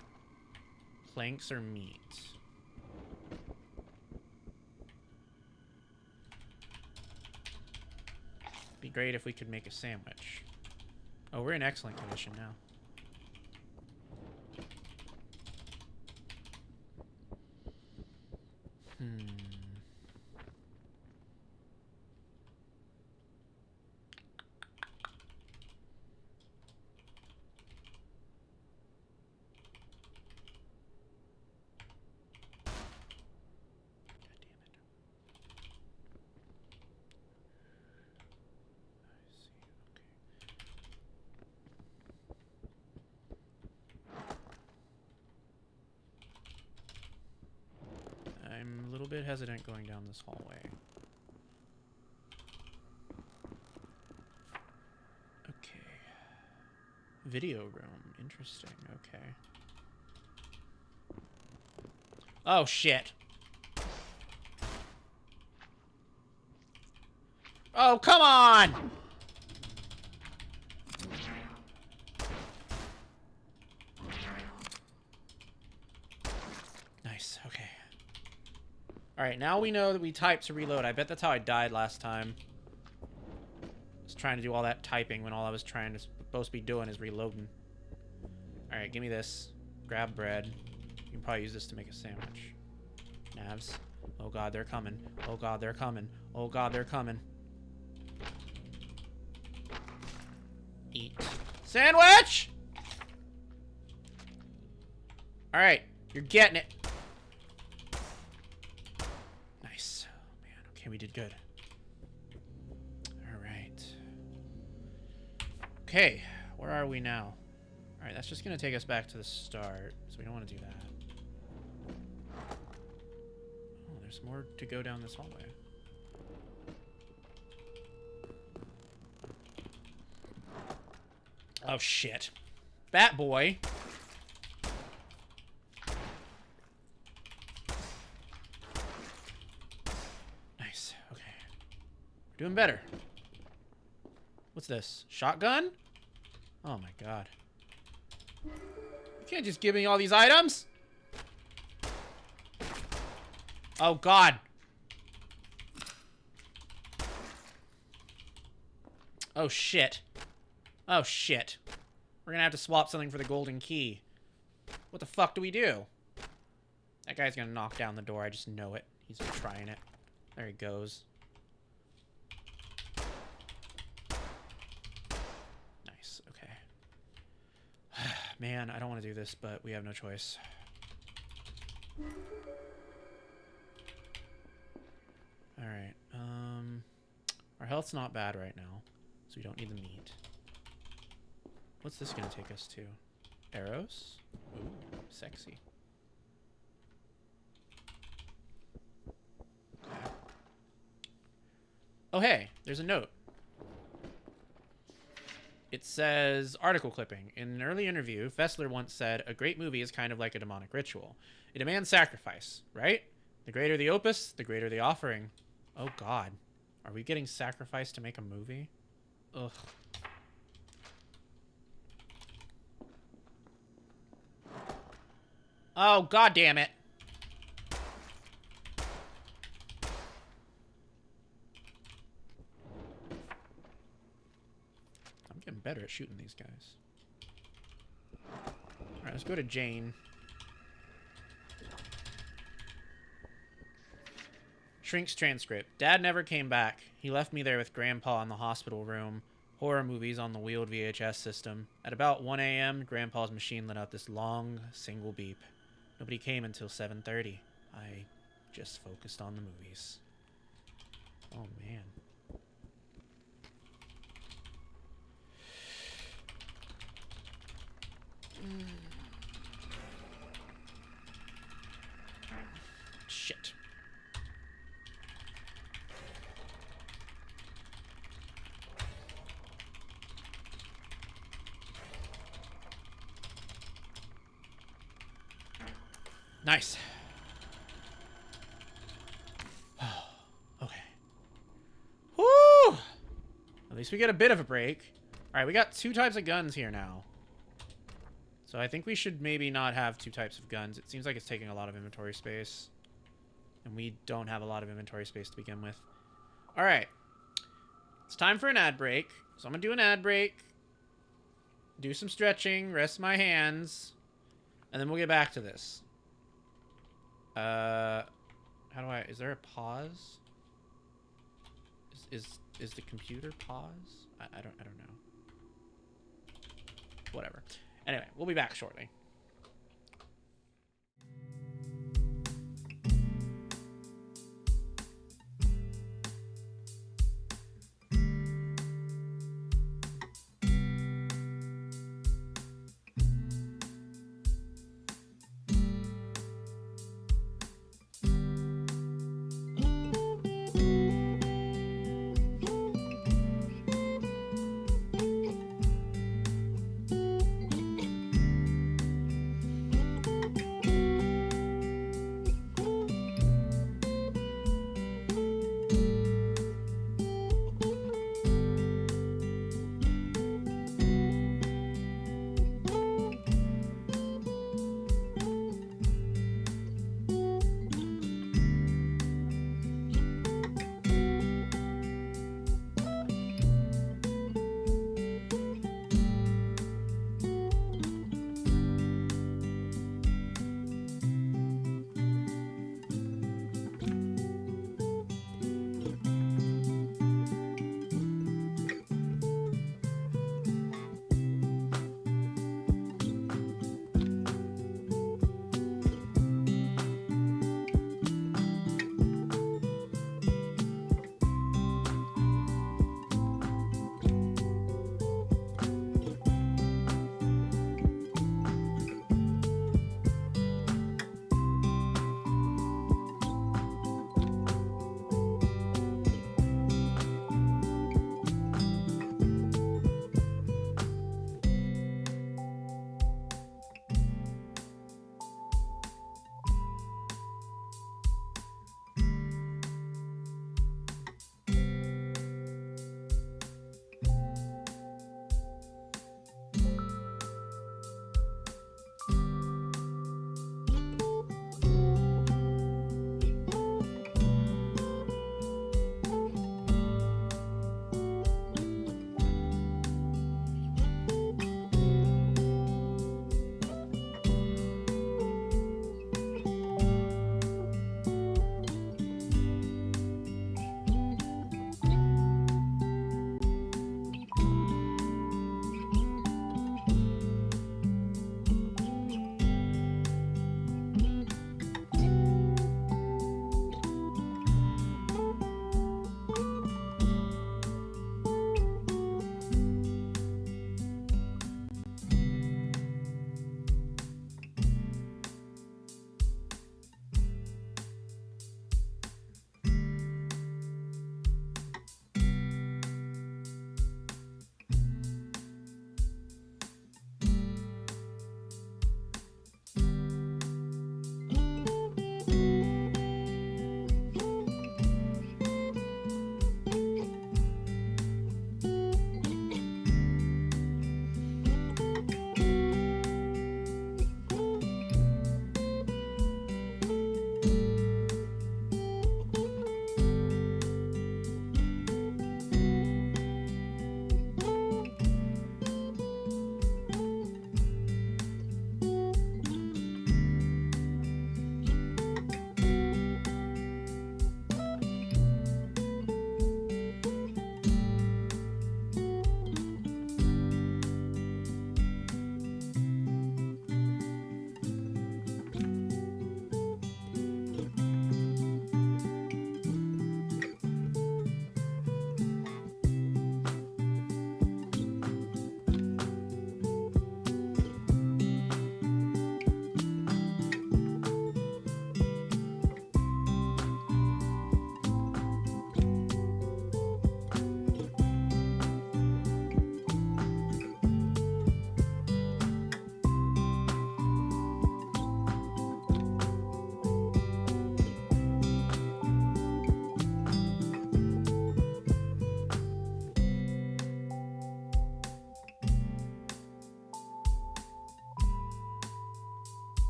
planks or meat? Be great if we could make a sandwich. Oh, we're in excellent condition now. I'm a little bit hesitant going down this hallway. Okay. Video room. Interesting. Okay. Oh, shit. Oh, come on! Nice. Okay. Alright, now we know that we type to reload. I bet that's how I died last time. I was trying to do all that typing when all I was supposed to be doing is reloading. Alright, give me this. Grab bread. You can probably use this to make a sandwich. Navs. Oh god, they're coming. Oh god, they're coming. Oh god, they're coming. Eat. Sandwich! Alright, you're getting it. Nice. Oh, man. Okay, we did good. Alright. Okay, where are we now? Alright, that's just going to take us back to the start, so we don't want to do that. Oh, there's more to go down this hallway. Oh, shit. Bat boy. Nice. Okay. We're doing better. What's this? Shotgun? Oh, my God. You can't just give me all these items. Oh, God. Oh, shit. Oh, shit. We're gonna have to swap something for the golden key. What the fuck do we do? That guy's gonna knock down the door. I just know it. He's trying it. There he goes. Nice. Okay. Man, I don't want to do this, but we have no choice. Alright, our health's not bad right now, so we don't need the meat. What's this gonna take us to? Arrows? Ooh, sexy. Okay. Oh hey, there's a note. It says, article clipping. In an early interview, Fessler once said, a great movie is kind of like a demonic ritual. It demands sacrifice, right? The greater the opus, the greater the offering. Oh god. Are we getting sacrificed to make a movie? Ugh. Oh, god damn it. I'm getting better at shooting these guys. Alright, let's go to Jane. Shrink's transcript. Dad never came back. He left me there with Grandpa in the hospital room. Horror movies on the wheeled VHS system. At about 1 a.m., Grandpa's machine let out this long, single beep. Nobody came until 7:30. I just focused on the movies. Oh, man. Shit. Nice. Okay. Woo! At least we get a bit of a break. Alright, we got 2 types of guns here now. So I think we should maybe not have 2 types of guns. It seems like it's taking a lot of inventory space. And we don't have a lot of inventory space to begin with. Alright. It's time for an ad break. So I'm going to do an ad break. Do some stretching. Rest my hands. And then we'll get back to this. How do I... Is there a pause? Is the computer pause? I don't know. Whatever. Anyway, we'll be back shortly.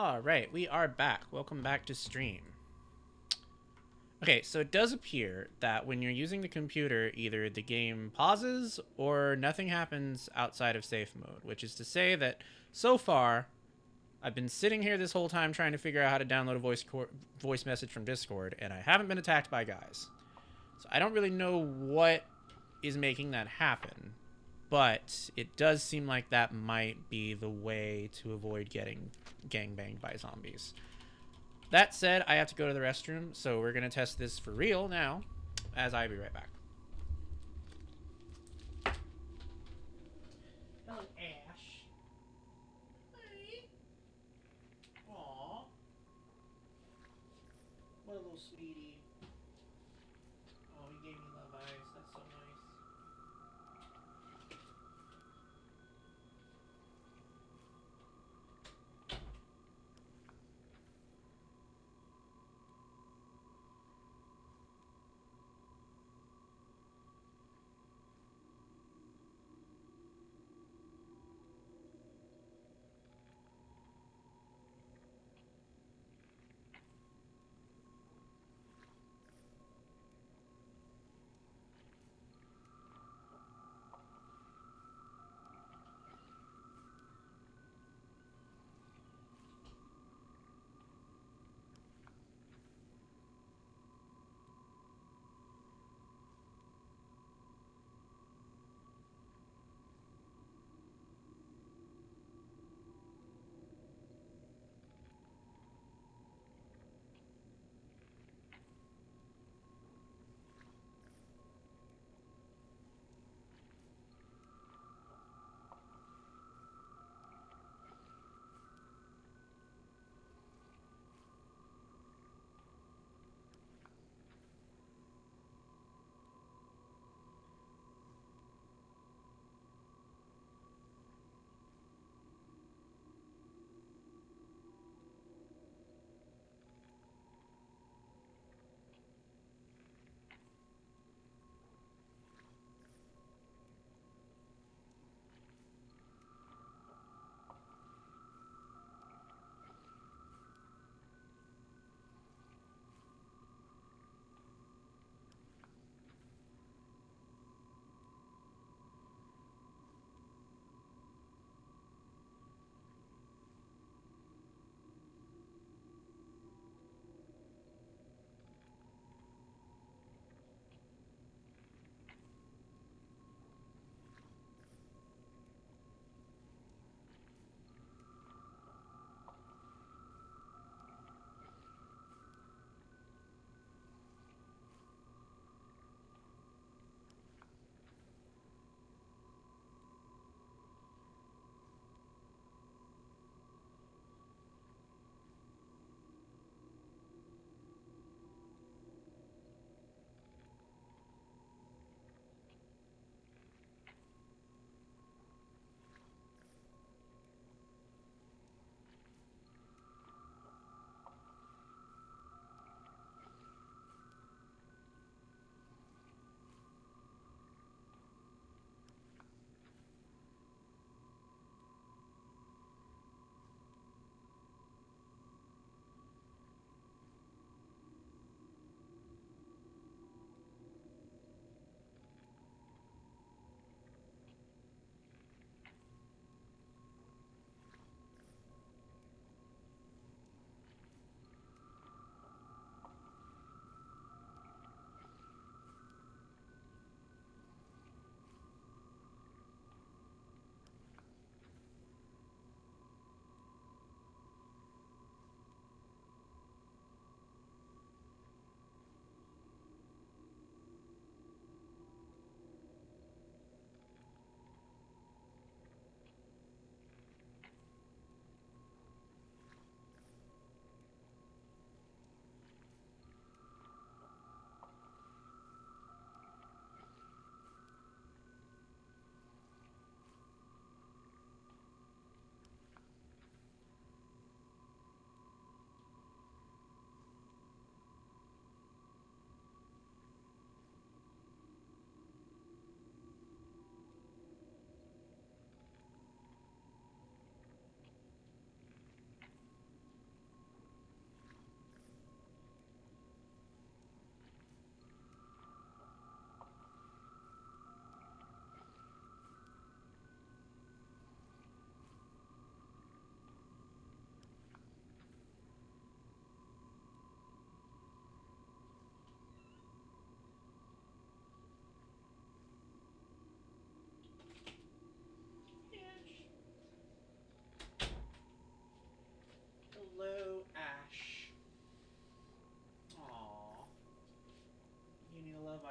All right, we are back. Welcome back to stream. Okay, so it does appear that when you're using the computer, either the game pauses or nothing happens outside of safe mode, which is to say that so far, I've been sitting here this whole time trying to figure out how to download a voice message from Discord, and I haven't been attacked by guys. So I don't really know what is making that happen, but it does seem like that might be the way to avoid getting gangbanged by zombies. That said, I have to go to the restroom, so we're going to test this for real now, as I be right back. Hello, Ash. Hey. Aww. What a little sweetie. Oh, he gave me love eyes. That's so nice.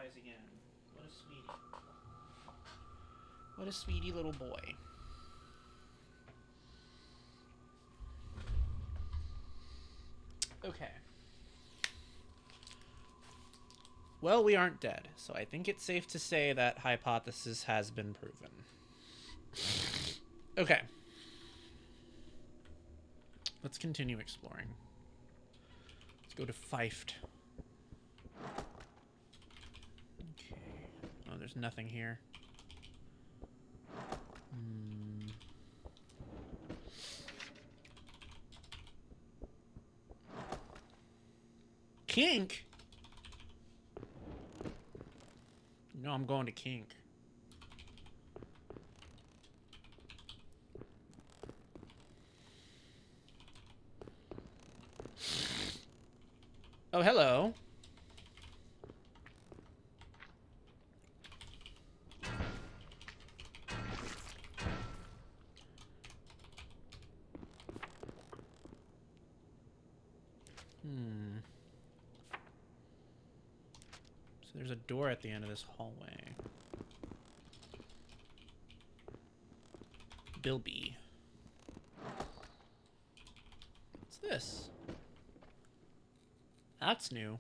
flies again. What a sweetie. What a sweetie little boy. Okay. Well, we aren't dead, so I think it's safe to say that hypothesis has been proven. Okay. Let's continue exploring. Let's go to Feift. Okay. Oh, there's nothing here. Kink? No, I'm going to Kink. Oh, hello. So there's a door at the end of this hallway. Bilby. What's this? That's new.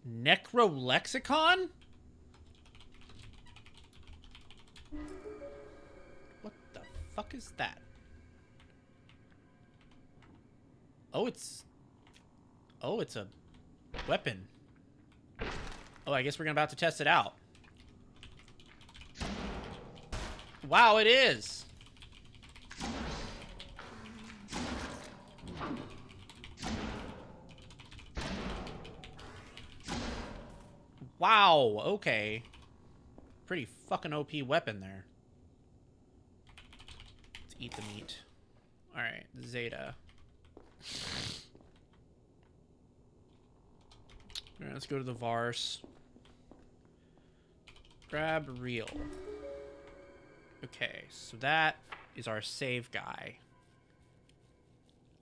Necrolexicon? What the fuck is that? Oh, it's a weapon. Oh, I guess we're about to test it out. Wow, it is. Wow, okay. Pretty fucking OP weapon there. Let's eat the meat. Alright, Zeta. Alright, let's go to the Vars. Grab reel. Okay, so that is our save guy.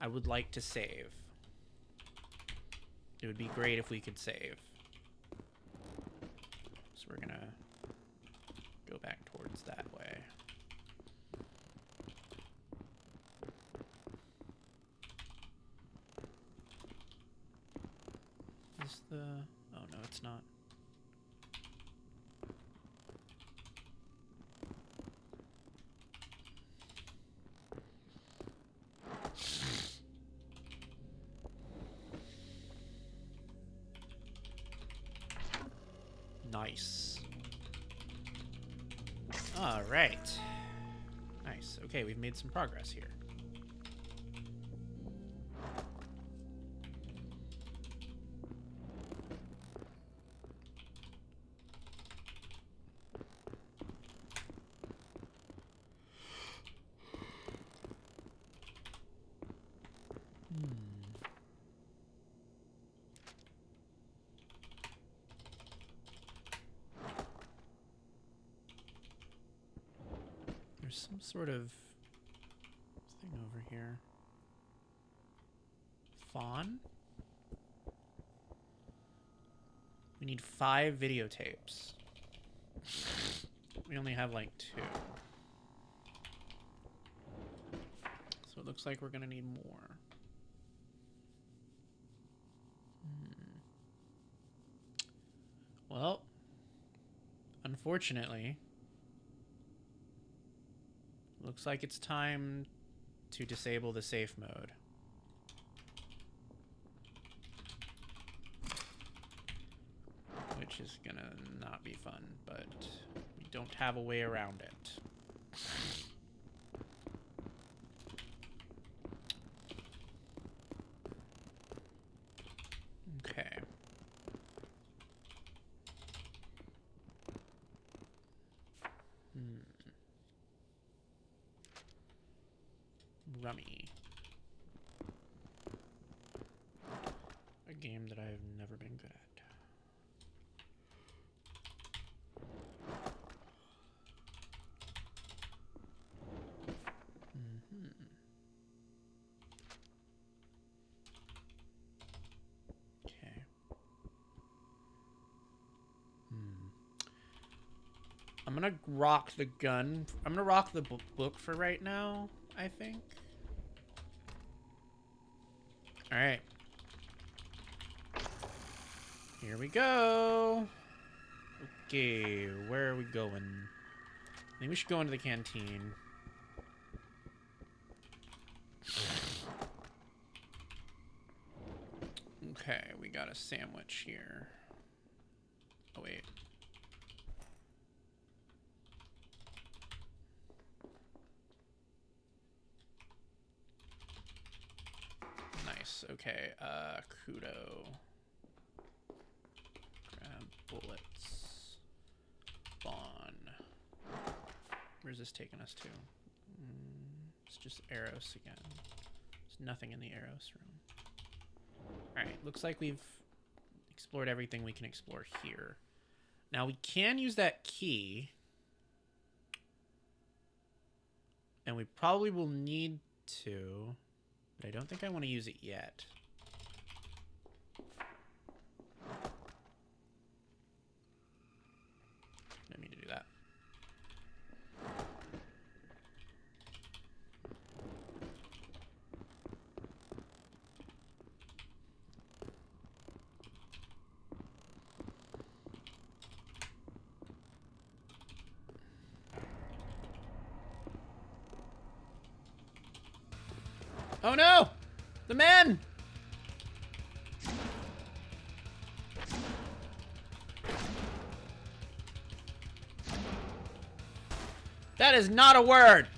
I would like to save. It would be great if we could save. So we're gonna go back towards that way. Is the... Oh, no, it's not. Nice. All right. Nice. Okay, we've made some progress here. There's some sort of thing over here. Fawn? We need 5 videotapes. We only have like 2. So it looks like we're gonna need more. Well, unfortunately, looks like it's time to disable the safe mode. Which is gonna not be fun, but we don't have a way around it. Okay. Rummy. A game that I've never been good at. Okay. I'm gonna rock the gun. I'm gonna rock the book for right now, I think. All right. Here we go. Okay, where are we going? I think we should go into the canteen. Okay, we got a sandwich here. Oh, wait. Nice. Okay, kudo. Grab bullets. Spawn. Where's this taking us to? It's just Eros again. There's nothing in the Eros room. Alright, looks like we've explored everything we can explore here. Now, we can use that key. And we probably will need to, but I don't think I want to use it yet. Didn't mean to do that. Oh no! The men! That is not a word!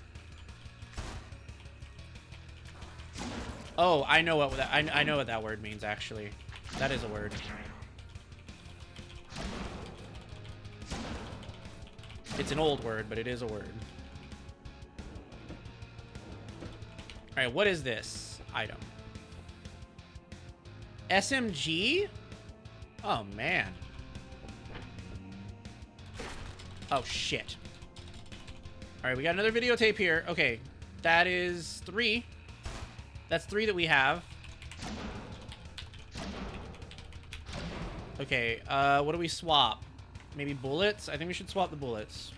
Oh, I know what that I know what that word means actually. That is a word. It's an old word, but it is a word. Alright, what is this item? SMG? Oh, man. Oh, shit. Alright, we got another videotape here. Okay, that is 3. That's 3 that we have. Okay, what do we swap? Maybe bullets? I think we should swap the bullets.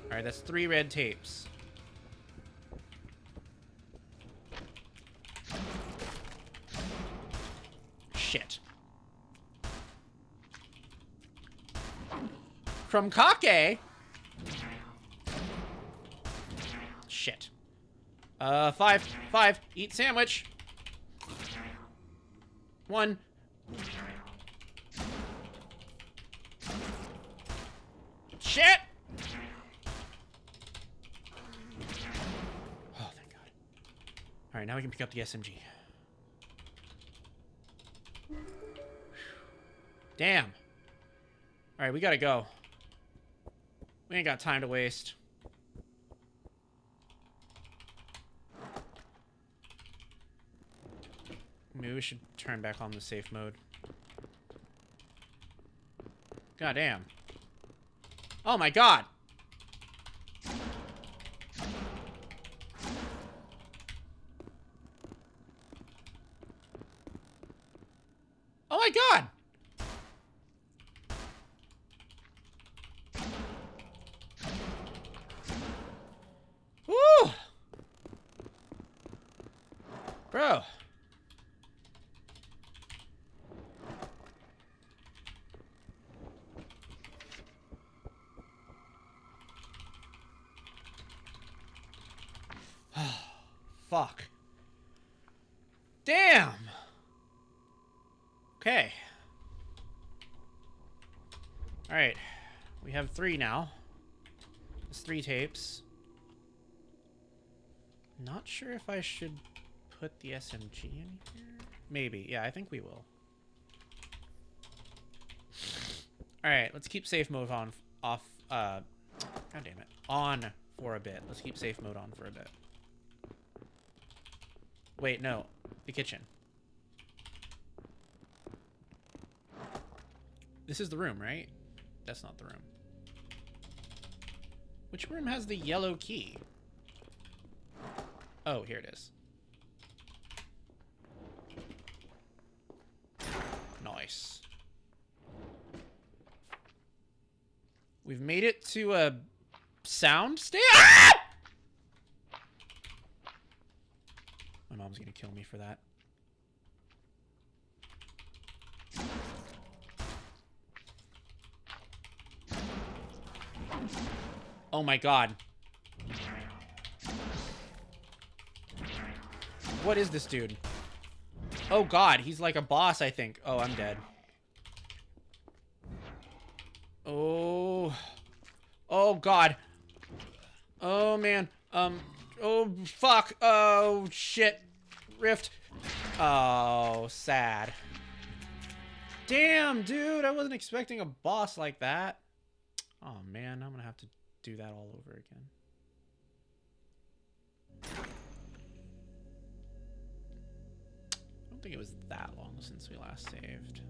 Alright, that's 3 red tapes. Shit. From Kake? Shit. 5. Eat sandwich. 1. Shit! Oh, thank God. Alright, now we can pick up the SMG. Damn. Alright, we gotta go. We ain't got time to waste. Maybe we should turn back on the safe mode. God damn. Oh my God. Oh my God. Woo! Bro. Fuck. Damn. Okay. All right. We have 3 now. It's 3 tapes. Not sure if I should put the SMG in here. Maybe. Yeah, I think we will. All right, let's keep safe mode on off. God damn it. On for a bit. Let's keep safe mode on for a bit. Wait, no. The kitchen. This is the room, right? That's not the room. Which room has the yellow key? Oh, here it is. Nice. We've made it to a sound stage. Ah! My mom's gonna kill me for that. Oh my god. What is this dude? Oh god, he's like a boss, I think. Oh, I'm dead. Oh. Oh god. Oh man. Oh fuck. Oh shit. Rift. Oh, sad. Damn, dude. I wasn't expecting a boss like that. Oh man, I'm gonna have to do that all over again. I don't think it was that long since we last saved.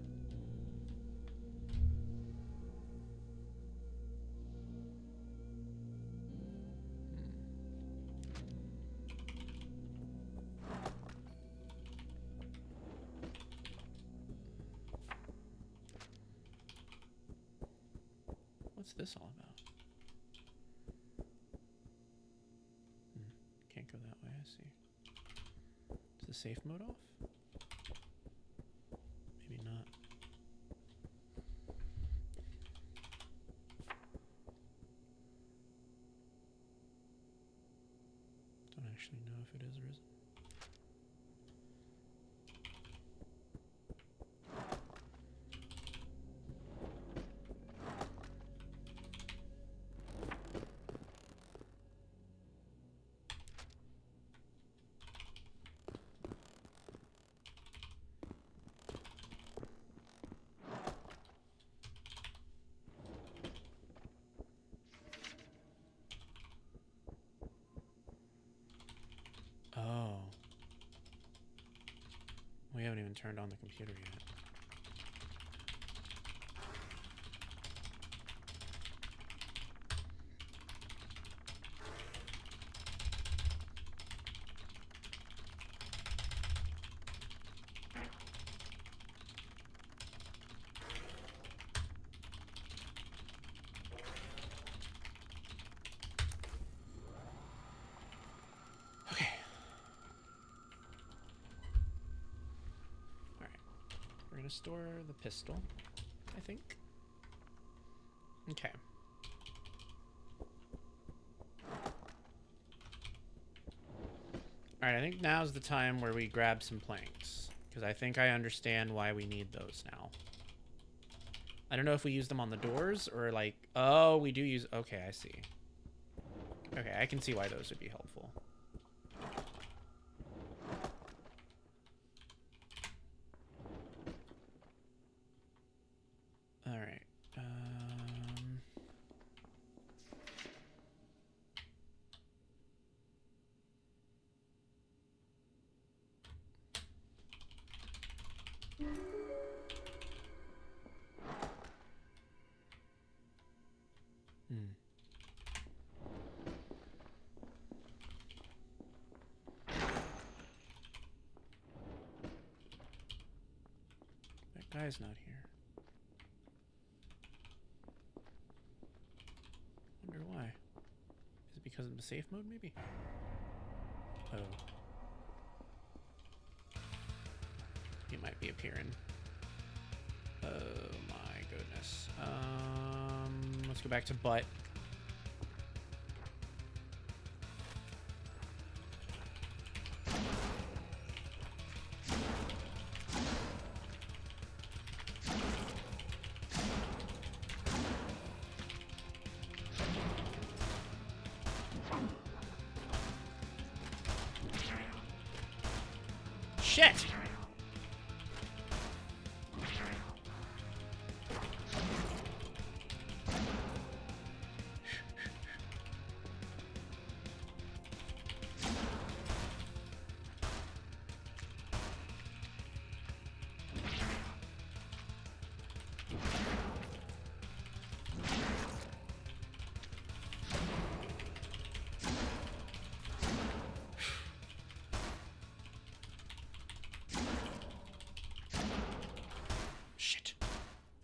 What's this all about? Can't go that way, I see. Is the safe mode off? Maybe not. Don't actually know if it is or isn't. Oh. We haven't even turned on the computer yet. Store the pistol, I think. Okay. Alright, I think now's the time where we grab some planks, because I think I understand why we need those now. I don't know if we use them on the doors, or like... Oh, we do use... Okay, I see. Okay, I can see why those would be helpful. Alright. That guy's not here. Wonder why. Is it because of the safe mode, maybe? Oh. He might be appearing. Oh my goodness. Let's go back to butt. Shit!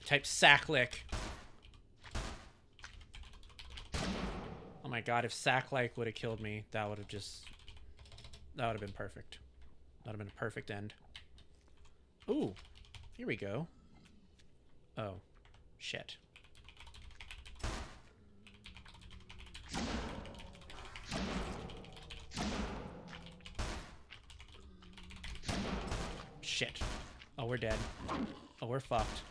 Type sacklick. my god, if Sack-like would have killed me, that would have been perfect. That would have been a perfect end. Ooh, here we go. Oh, shit. Shit. Oh, we're dead. Oh, we're fucked.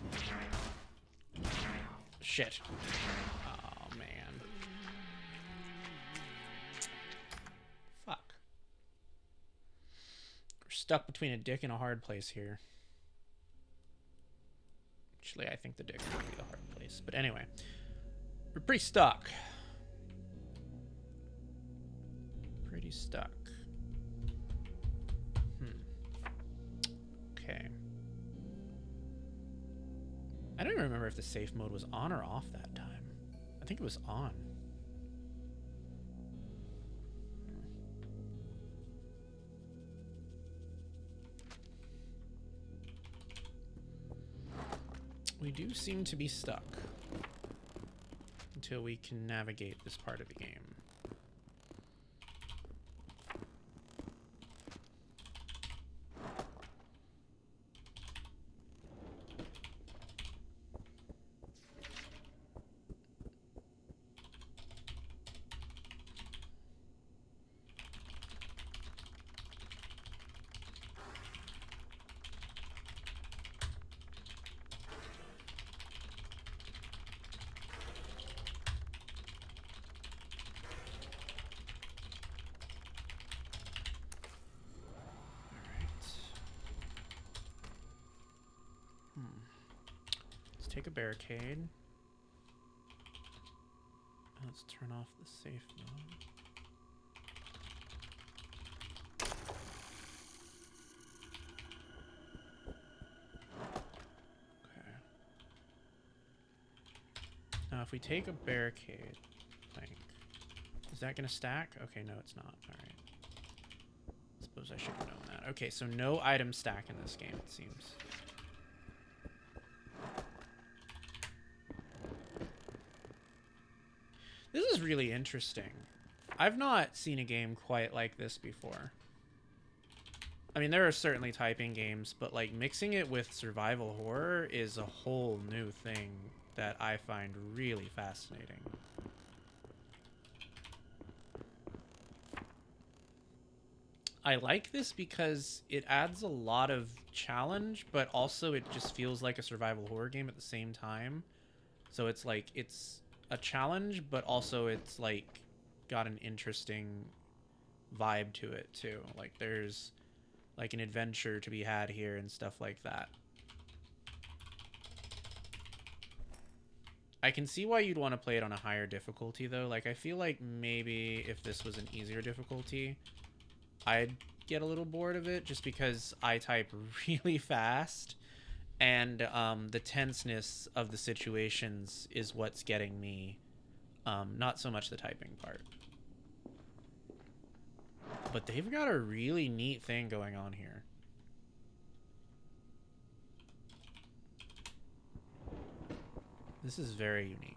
Shit. Oh, man. Fuck. We're stuck between a dick and a hard place here. Actually, I think the dick would be the hard place. But anyway, we're pretty stuck. Pretty stuck. Okay. I don't even remember if the safe mode was on or off that time. I think it was on. We do seem to be stuck until we can navigate this part of the game. Take a barricade. Let's turn off the safe mode. Okay. Now if we take a barricade plank, is that gonna stack? Okay, no it's not. Alright. Suppose I should have known that. Okay, so no item stack in this game, it seems. This is really interesting. I've not seen a game quite like this before. I mean, there are certainly typing games, but like mixing it with survival horror is a whole new thing that I find really fascinating. I like this because it adds a lot of challenge, but also it just feels like a survival horror game at the same time. So it's like, it's a challenge, but also it's like got an interesting vibe to it too. Like there's like an adventure to be had here and stuff like that. I can see why you'd want to play it on a higher difficulty though. Like I feel like maybe if this was an easier difficulty, I'd get a little bored of it just because I type really fast. And the tenseness of the situations is what's getting me, not so much the typing part. But they've got a really neat thing going on here. This is very unique.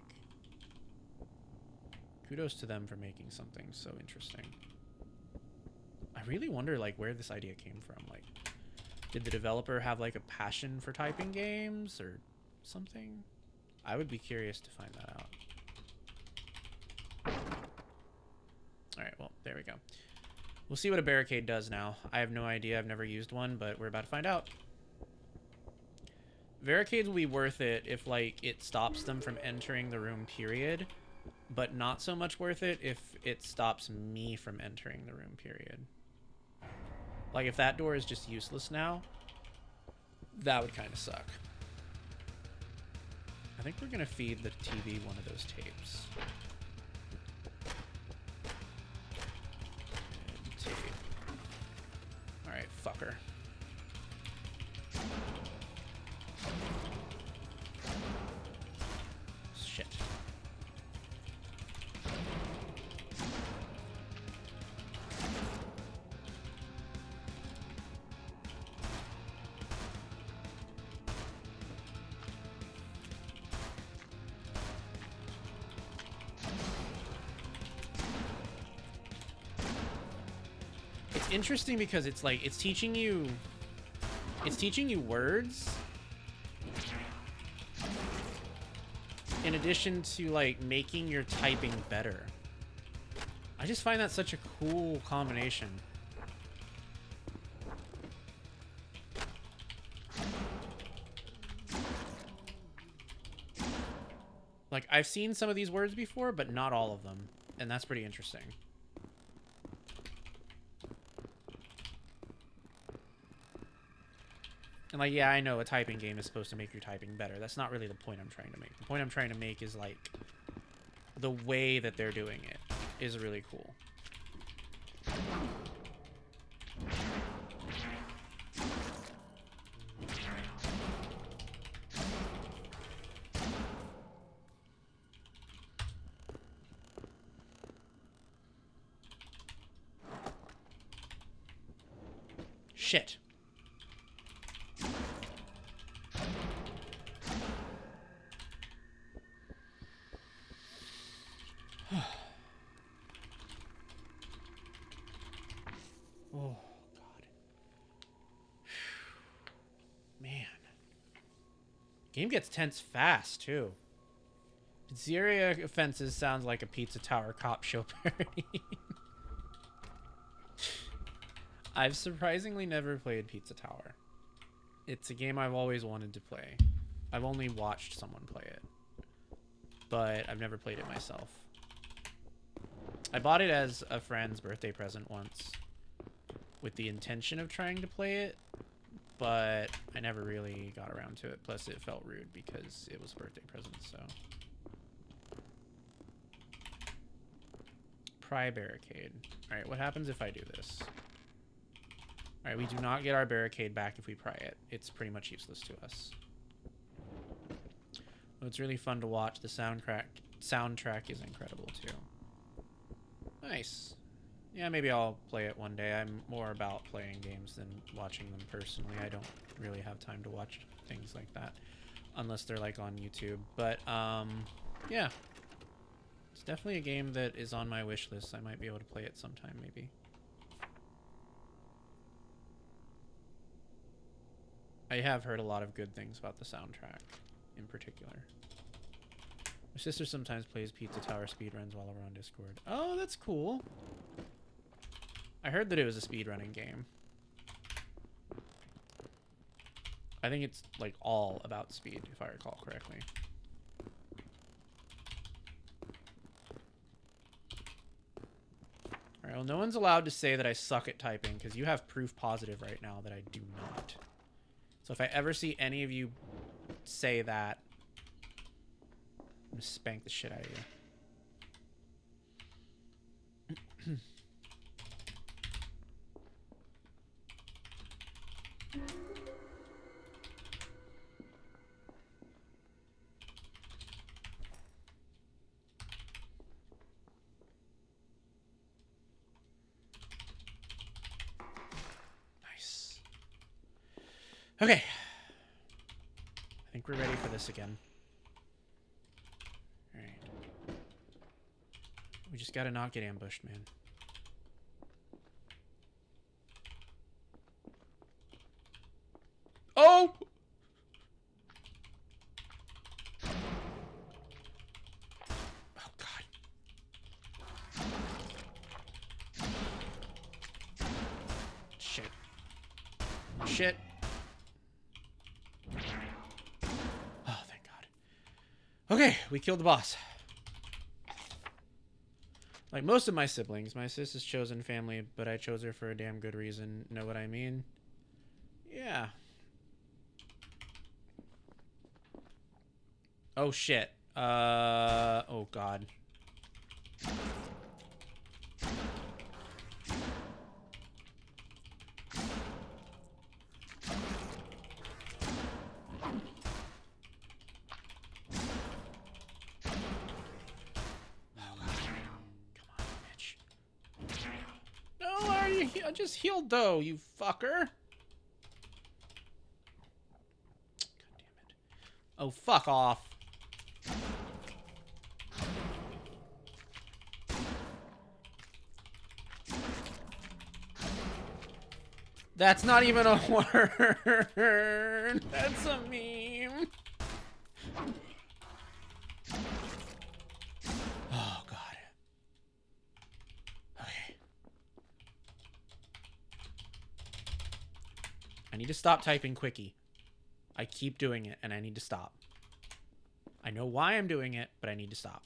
Kudos to them for making something so interesting. I really wonder like where this idea came from. Like, did the developer have like a passion for typing games or something? I would be curious to find that out. Alright, well, there we go. We'll see what a barricade does now. I have no idea. I've never used one, but we're about to find out. Barricades will be worth it if like it stops them from entering the room, period. But not so much worth it if it stops me from entering the room, period. Like, if that door is just useless now, that would kind of suck. I think we're going to feed the TV one of those tapes. And tape. Alright, fucker. Shit. It's interesting because it's like it's teaching you words in addition to like making your typing better. I just find that such a cool combination. Like, I've seen some of these words before, but not all of them. And that's pretty interesting. And, like, yeah, I know a typing game is supposed to make your typing better. That's not really the point I'm trying to make. The point I'm trying to make is, like, the way that they're doing it is really cool. Shit. Oh, God. Man. Game gets tense fast, too. Pizzeria offenses sounds like a Pizza Tower cop show parody. I've surprisingly never played Pizza Tower. It's a game I've always wanted to play. I've only watched someone play it, but I've never played it myself. I bought it as a friend's birthday present once with the intention of trying to play it, but I never really got around to it. Plus, it felt rude because it was a birthday present, so. Pry barricade. Alright, what happens if I do this? Alright, we do not get our barricade back if we pry it. It's pretty much useless to us. Well, it's really fun to watch. The soundtrack is incredible, too. Nice. Yeah, maybe I'll play it one day. I'm more about playing games than watching them personally. I don't really have time to watch things like that unless they're like on YouTube. But yeah, it's definitely a game that is on my wish list. I might be able to play it sometime, maybe. I have heard a lot of good things about the soundtrack in particular. My sister sometimes plays Pizza Tower speedruns while we're on Discord. Oh, that's cool. I heard that it was a speedrunning game. I think it's like all about speed, if I recall correctly. Alright, well, no one's allowed to say that I suck at typing, because you have proof positive right now that I do not. So if I ever see any of you say that, I'm gonna spank the shit out of you. Nice. Okay. I think we're ready for this again. Alright. We just gotta not get ambushed, man. Oh! Oh, God. Shit. Shit. Oh, thank God. Okay, we killed the boss. Like most of my siblings, my sis is chosen family, but I chose her for a damn good reason. Know what I mean? Yeah. Oh, shit. Oh, God. I just healed though, you fucker. God damn it. Oh, fuck off. That's not even a word. That's a meme. Oh, God. Okay. I need to stop typing quickie. I keep doing it, and I need to stop. I know why I'm doing it, but I need to stop.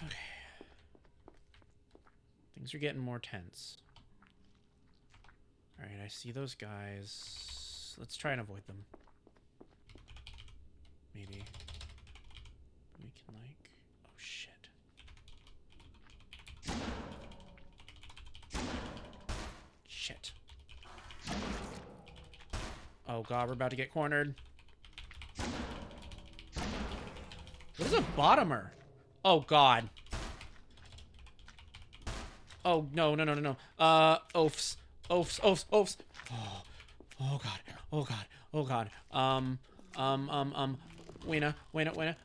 Okay. Things are getting more tense. Alright, I see those guys. Let's try and avoid them. Maybe. We can, like... Oh, shit. Shit. Oh, God, we're about to get cornered. What is a bottomer? Oh, God. Oh, no, no, no, no, no. Oafs. Oafs, oafs, oafs. Oh, oh, God. Oh, God. Oh, God. Winna.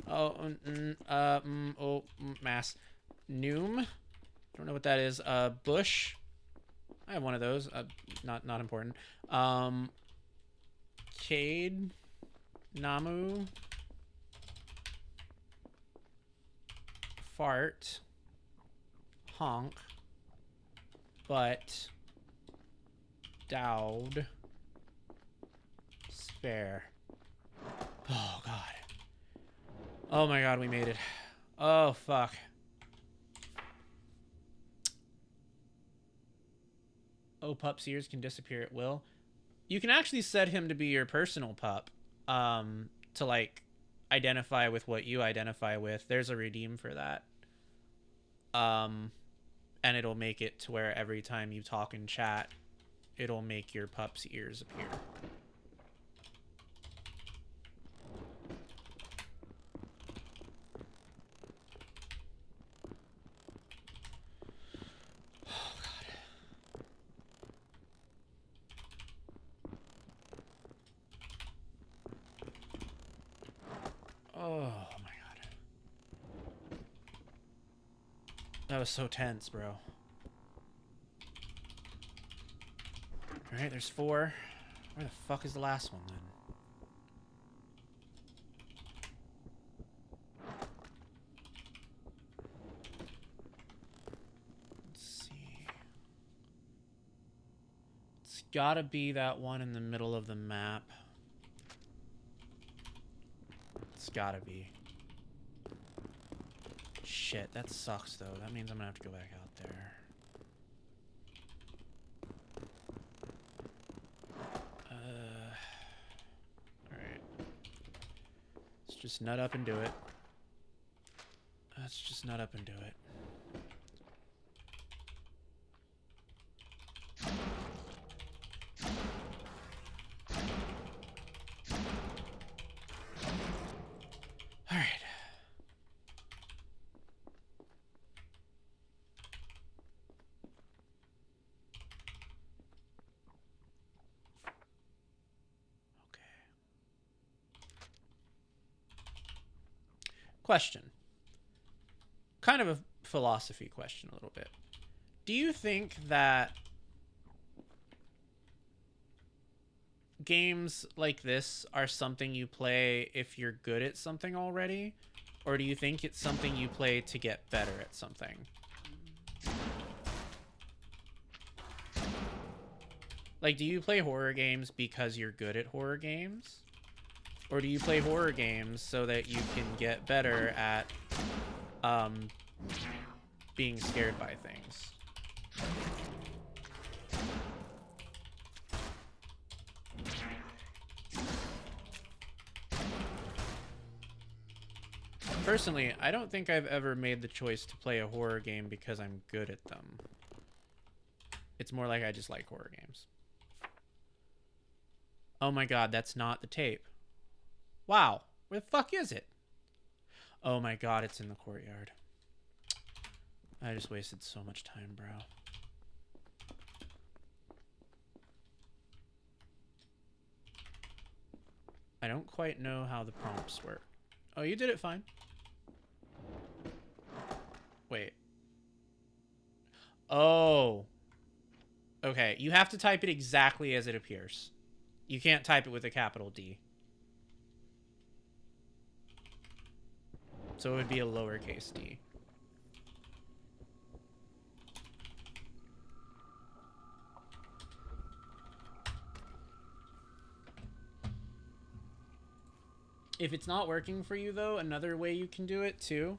Oh, mass. Noom. Don't know what that is. Bush. I have one of those. Not important. Cade. Namu. Fart. Honk. Butt. Dowd. Spare. Oh, God. Oh, my God, we made it. Oh, fuck. Oh, pup's ears can disappear at will. You can actually set him to be your personal pup. To, like, identify with what you identify with. There's a redeem for that. And it'll make it to where every time you talk in chat, it'll make your pup's ears appear. Oh, God. Oh, my God. That was so tense, bro. Alright, there's 4. Where the fuck is the last one, then? Let's see. It's gotta be that one in the middle of the map. It's gotta be. Shit, that sucks, though. That means I'm gonna have to go back out there. Alright. Let's just nut up and do it. Let's just nut up and do it. Alright. Question. Kind of a philosophy question a little bit. Do you think that games like this are something you play if you're good at something already? Or do you think it's something you play to get better at something? Like, do you play horror games because you're good at horror games? Or do you play horror games so that you can get better at being scared by things? Personally, I don't think I've ever made the choice to play a horror game because I'm good at them. It's more like I just like horror games. Oh my God, that's not the tape. Wow, where the fuck is it? Oh my God, it's in the courtyard. I just wasted so much time, bro. I don't quite know how the prompts work. Oh, you did it fine. Wait. Oh. Okay, you have to type it exactly as it appears. You can't type it with a capital D. So it would be a lowercase d. If it's not working for you, though, another way you can do it, too,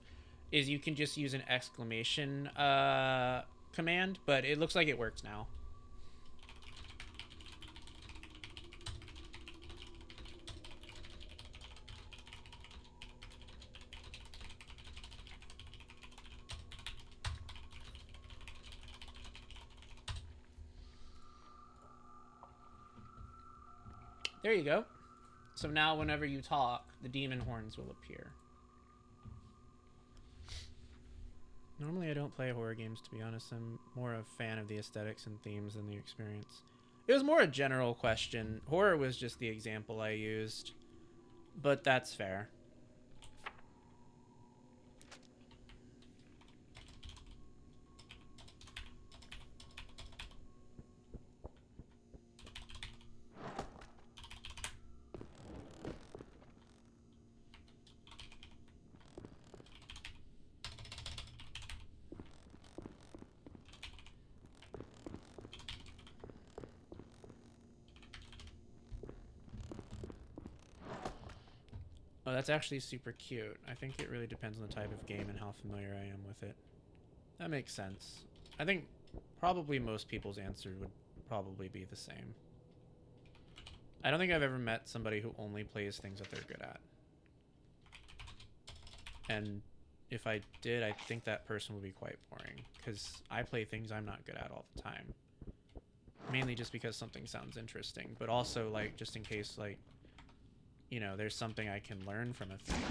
is you can just use an exclamation command, but it looks like it works now. There you go. So now whenever you talk, the demon horns will appear. Normally I don't play horror games, to be honest. I'm more a fan of the aesthetics and themes than the experience. It was more a general question. Horror was just the example I used. But that's fair. Oh, that's actually super cute. I think it really depends on the type of game and how familiar I am with it. That makes sense. I think probably most people's answer would probably be the same. I don't think I've ever met somebody who only plays things that they're good at. And if I did, I think that person would be quite boring, because I play things I'm not good at all the time. Mainly just because something sounds interesting, but also, like, just in case, like, you know, there's something I can learn from a thing.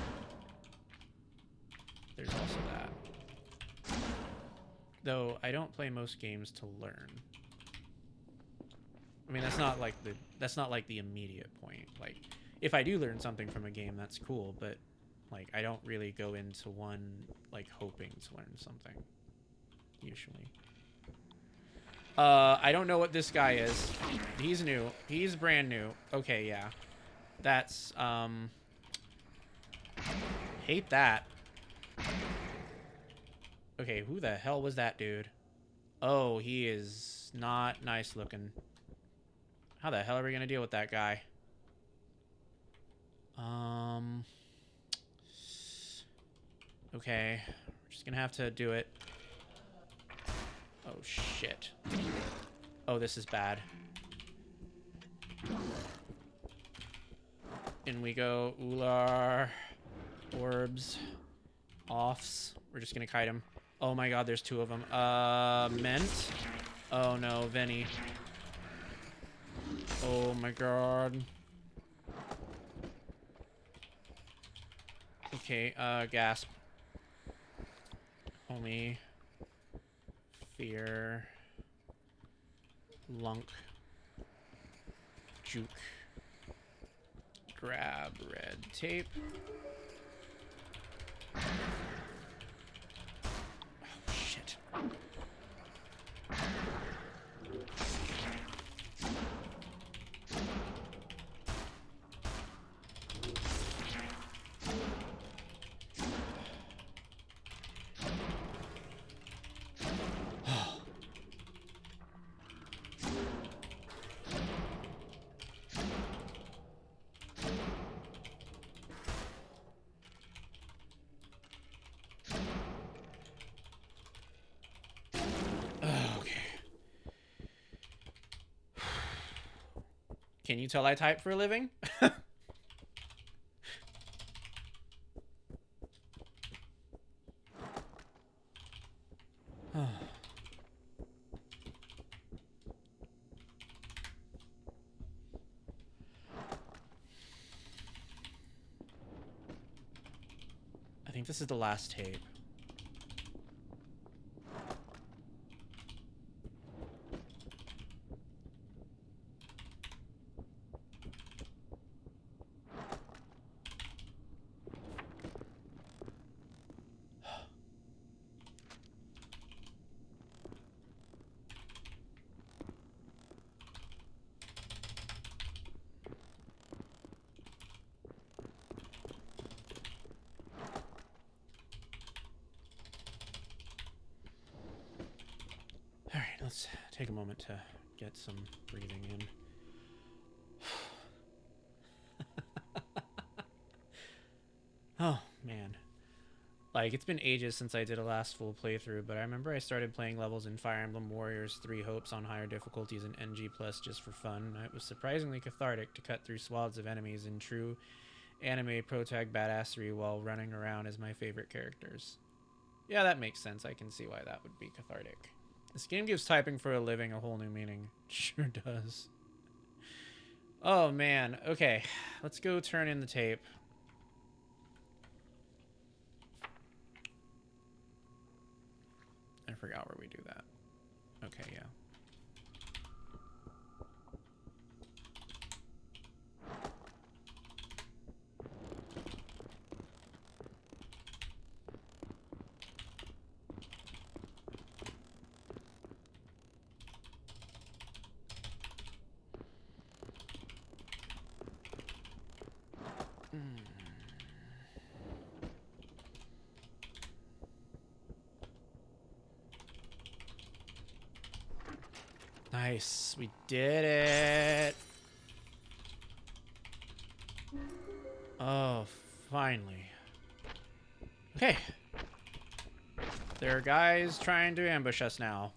There's also that. Though I don't play most games to learn. I mean, that's not like the immediate point. Like, if I do learn something from a game, that's cool, but like I don't really go into one like hoping to learn something usually. I don't know what this guy is. He's new. He's brand new. Okay, yeah. That's hate that. Okay, who the hell was that dude? Oh, he is not nice looking. How the hell are we gonna deal with that guy? Okay, we're just gonna have to do it. Oh shit. Oh, this is bad. In we go. Ular. Orbs. Offs. We're just gonna kite him. Oh my god, there's two of them. Ment. Oh no, Venny. Oh my god. Okay, gasp. Only. Fear. Lunk. Juke. Grab red tape. Oh, shit. Can you tell I type for a living? I think this is the last tape. let's take a moment to get some breathing in. Oh, man. Like, it's been ages since I did a last full playthrough, but I remember I started playing levels in Fire Emblem Warriors 3 Hopes on higher difficulties in NG Plus just for fun. It was surprisingly cathartic to cut through swaths of enemies in true anime protag badassery while running around as my favorite characters. Yeah, that makes sense. I can see why that would be cathartic. This game gives typing for a living a whole new meaning. Sure does. Oh, man. Okay, let's go turn in the tape. I forgot where we do that. Okay, yeah. Nice. We did it. Oh, finally. Okay. There are guys trying to ambush us now.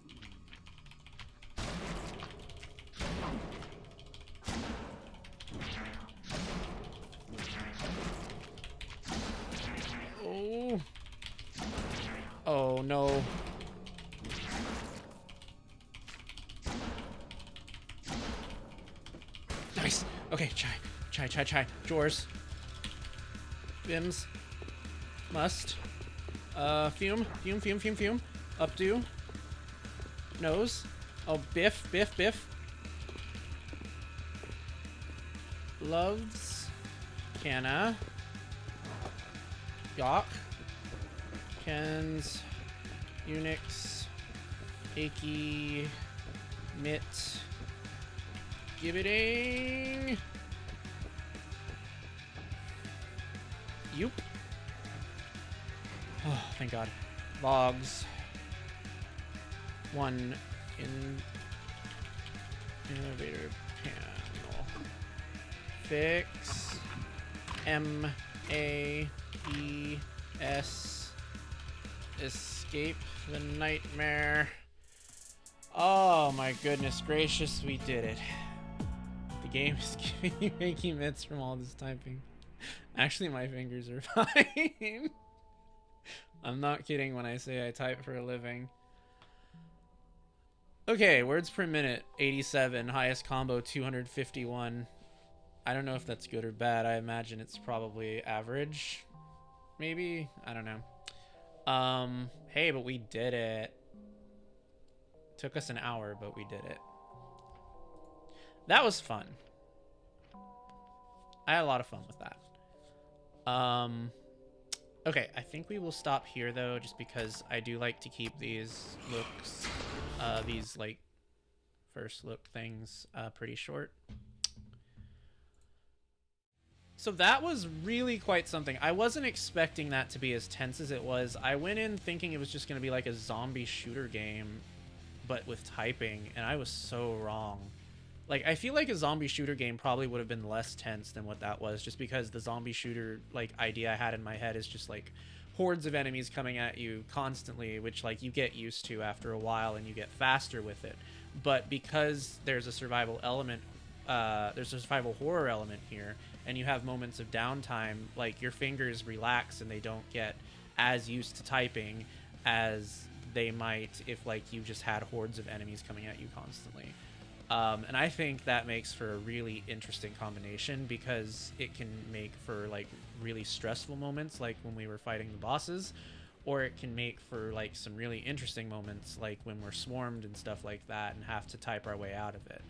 Oh. Oh, no. Nice. Okay, chai. Jors. Bims. Must. Fume. Updo. Nose. Oh, biff. Loves. Canna. Yawk. Kens. Unix. Achy. Mitt. Gibbiting. Yoop. Oh, thank God. Logs. One in elevator panel. Fix. M-A-E-S. Escape the nightmare. Oh my goodness gracious, we did it. The game is giving you achy mitts from all this typing. Actually, my fingers are fine. I'm not kidding when I say I type for a living. Okay, words per minute, 87. Highest combo, 251. I don't know if that's good or bad. I imagine it's probably average. Maybe? I don't know. Hey, but we did it. Took us an hour, but we did it. That was fun. I had a lot of fun with that. Okay, I think we will stop here though, just because I do like to keep these looks, these like first look things, pretty short. So that was really quite something. I wasn't expecting that to be as tense as it was. I went in thinking it was just going to be like a zombie shooter game, but with typing, and I was so wrong. Like, I feel like a zombie shooter game probably would have been less tense than what that was, just because the zombie shooter, like, idea I had in my head is just, like, hordes of enemies coming at you constantly, which, like, you get used to after a while and you get faster with it. But because there's a survival element, there's a survival horror element here, and you have moments of downtime, like, your fingers relax and they don't get as used to typing as they might if, like, you just had hordes of enemies coming at you constantly. And I think that makes for a really interesting combination, because it can make for like really stressful moments, like when we were fighting the bosses, or it can make for like some really interesting moments, like when we're swarmed and stuff like that and have to type our way out of it.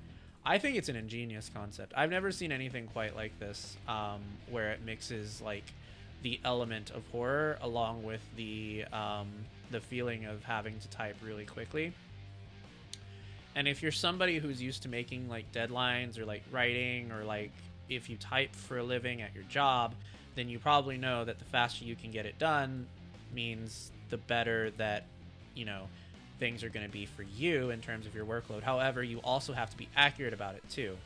I think it's an ingenious concept. I've never seen anything quite like this, where it mixes like the element of horror along with the feeling of having to type really quickly. And if you're somebody who's used to making like deadlines or like writing, or like if you type for a living at your job, then you probably know that the faster you can get it done means the better that, you know, things are going to be for you in terms of your workload. However, you also have to be accurate about it too,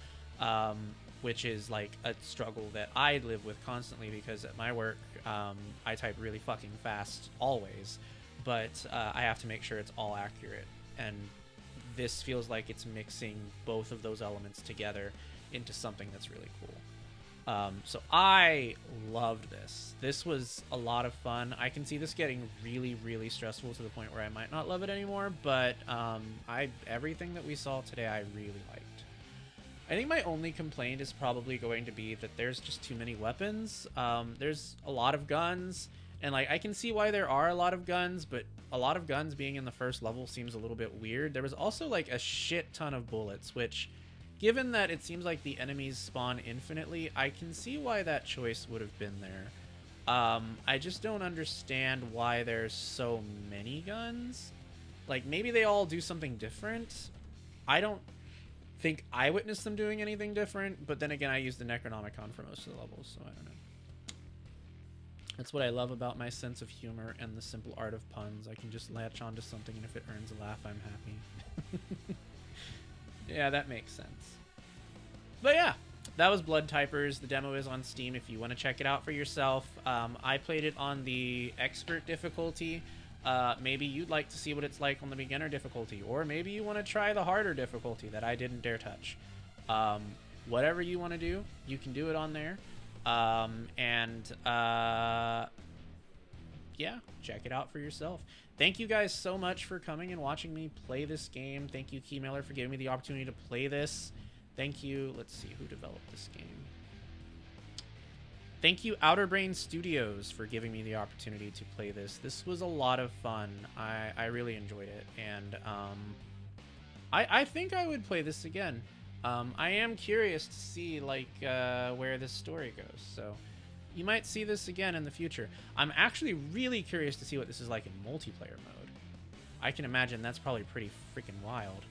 which is like a struggle that I live with constantly because at my work, I type really fucking fast always, but I have to make sure it's all accurate. And this feels like it's mixing both of those elements together into something that's really cool. So I loved this. This was a lot of fun. I can see this getting really, really stressful to the point where I might not love it anymore, but everything that we saw today I really liked. I think my only complaint is probably going to be that there's just too many weapons. There's a lot of guns, and like I can see why there are a lot of guns, but a lot of guns being in the first level seems a little bit weird. There was also like a shit ton of bullets, which, given that it seems like the enemies spawn infinitely, I can see why that choice would have been there. I just don't understand why there's so many guns. Like, maybe they all do something different. I don't think I witnessed them doing anything different, but then again, I used the Necronomicon for most of the levels, so I don't know. That's what I love about my sense of humor and the simple art of puns. I can just latch onto something, and if it earns a laugh, I'm happy. Yeah, that makes sense. But yeah, that was Blood Typers. The demo is on Steam if you want to check it out for yourself. I played it on the expert difficulty. Maybe you'd like to see what it's like on the beginner difficulty, or maybe you want to try the harder difficulty that I didn't dare touch. Whatever you want to do, you can do it on there. Yeah, check it out for yourself. Thank you guys so much for coming and watching me play this game. Thank you, Keymailer, for giving me the opportunity to play this. Thank you. Let's see who developed this game. Thank you, Outer Brain Studios, for giving me the opportunity to play this. This was a lot of fun. I really enjoyed it, and I think I would play this again. I am curious to see like where this story goes, so you might see this again in the future. I'm actually really curious to see what this is like in multiplayer mode. I can imagine that's probably pretty freaking wild.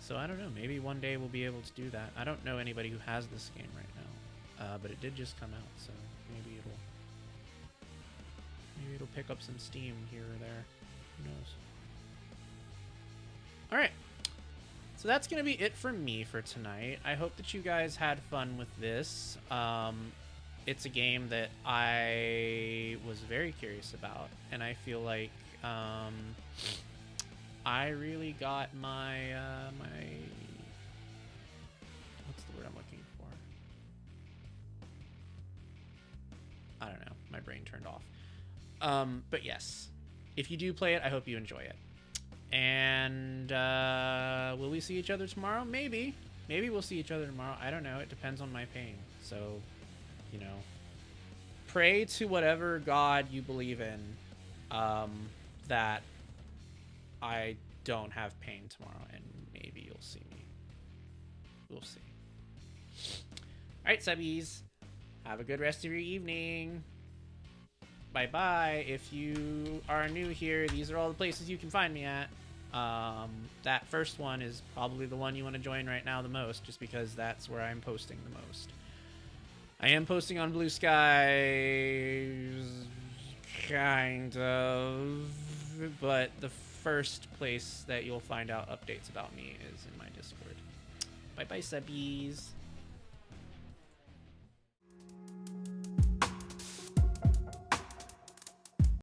So I don't know, maybe one day we'll be able to do that. I don't know anybody who has this game right now, but it did just come out, so maybe it'll pick up some steam here or there. Who knows? All right. So that's going to be it for me for tonight. I hope that you guys had fun with this. It's a game that I was very curious about, and I feel like I really got my what's the word I'm looking for? I don't know. My brain turned off. But yes, if you do play it, I hope you enjoy it. And will we see each other tomorrow? Maybe we'll see each other tomorrow. I don't know. It depends on my pain. So, you know, pray to whatever God you believe in, that I don't have pain tomorrow, and maybe you'll see me. We'll see. All right, subbies. Have a good rest of your evening. Bye-bye. If you are new here, these are all the places you can find me at. That first one is probably the one you want to join right now the most, just because that's where I'm posting the most. I am posting on Blue Skies, kind of, but the first place that you'll find out updates about me is in my Discord. Bye-bye, subbies.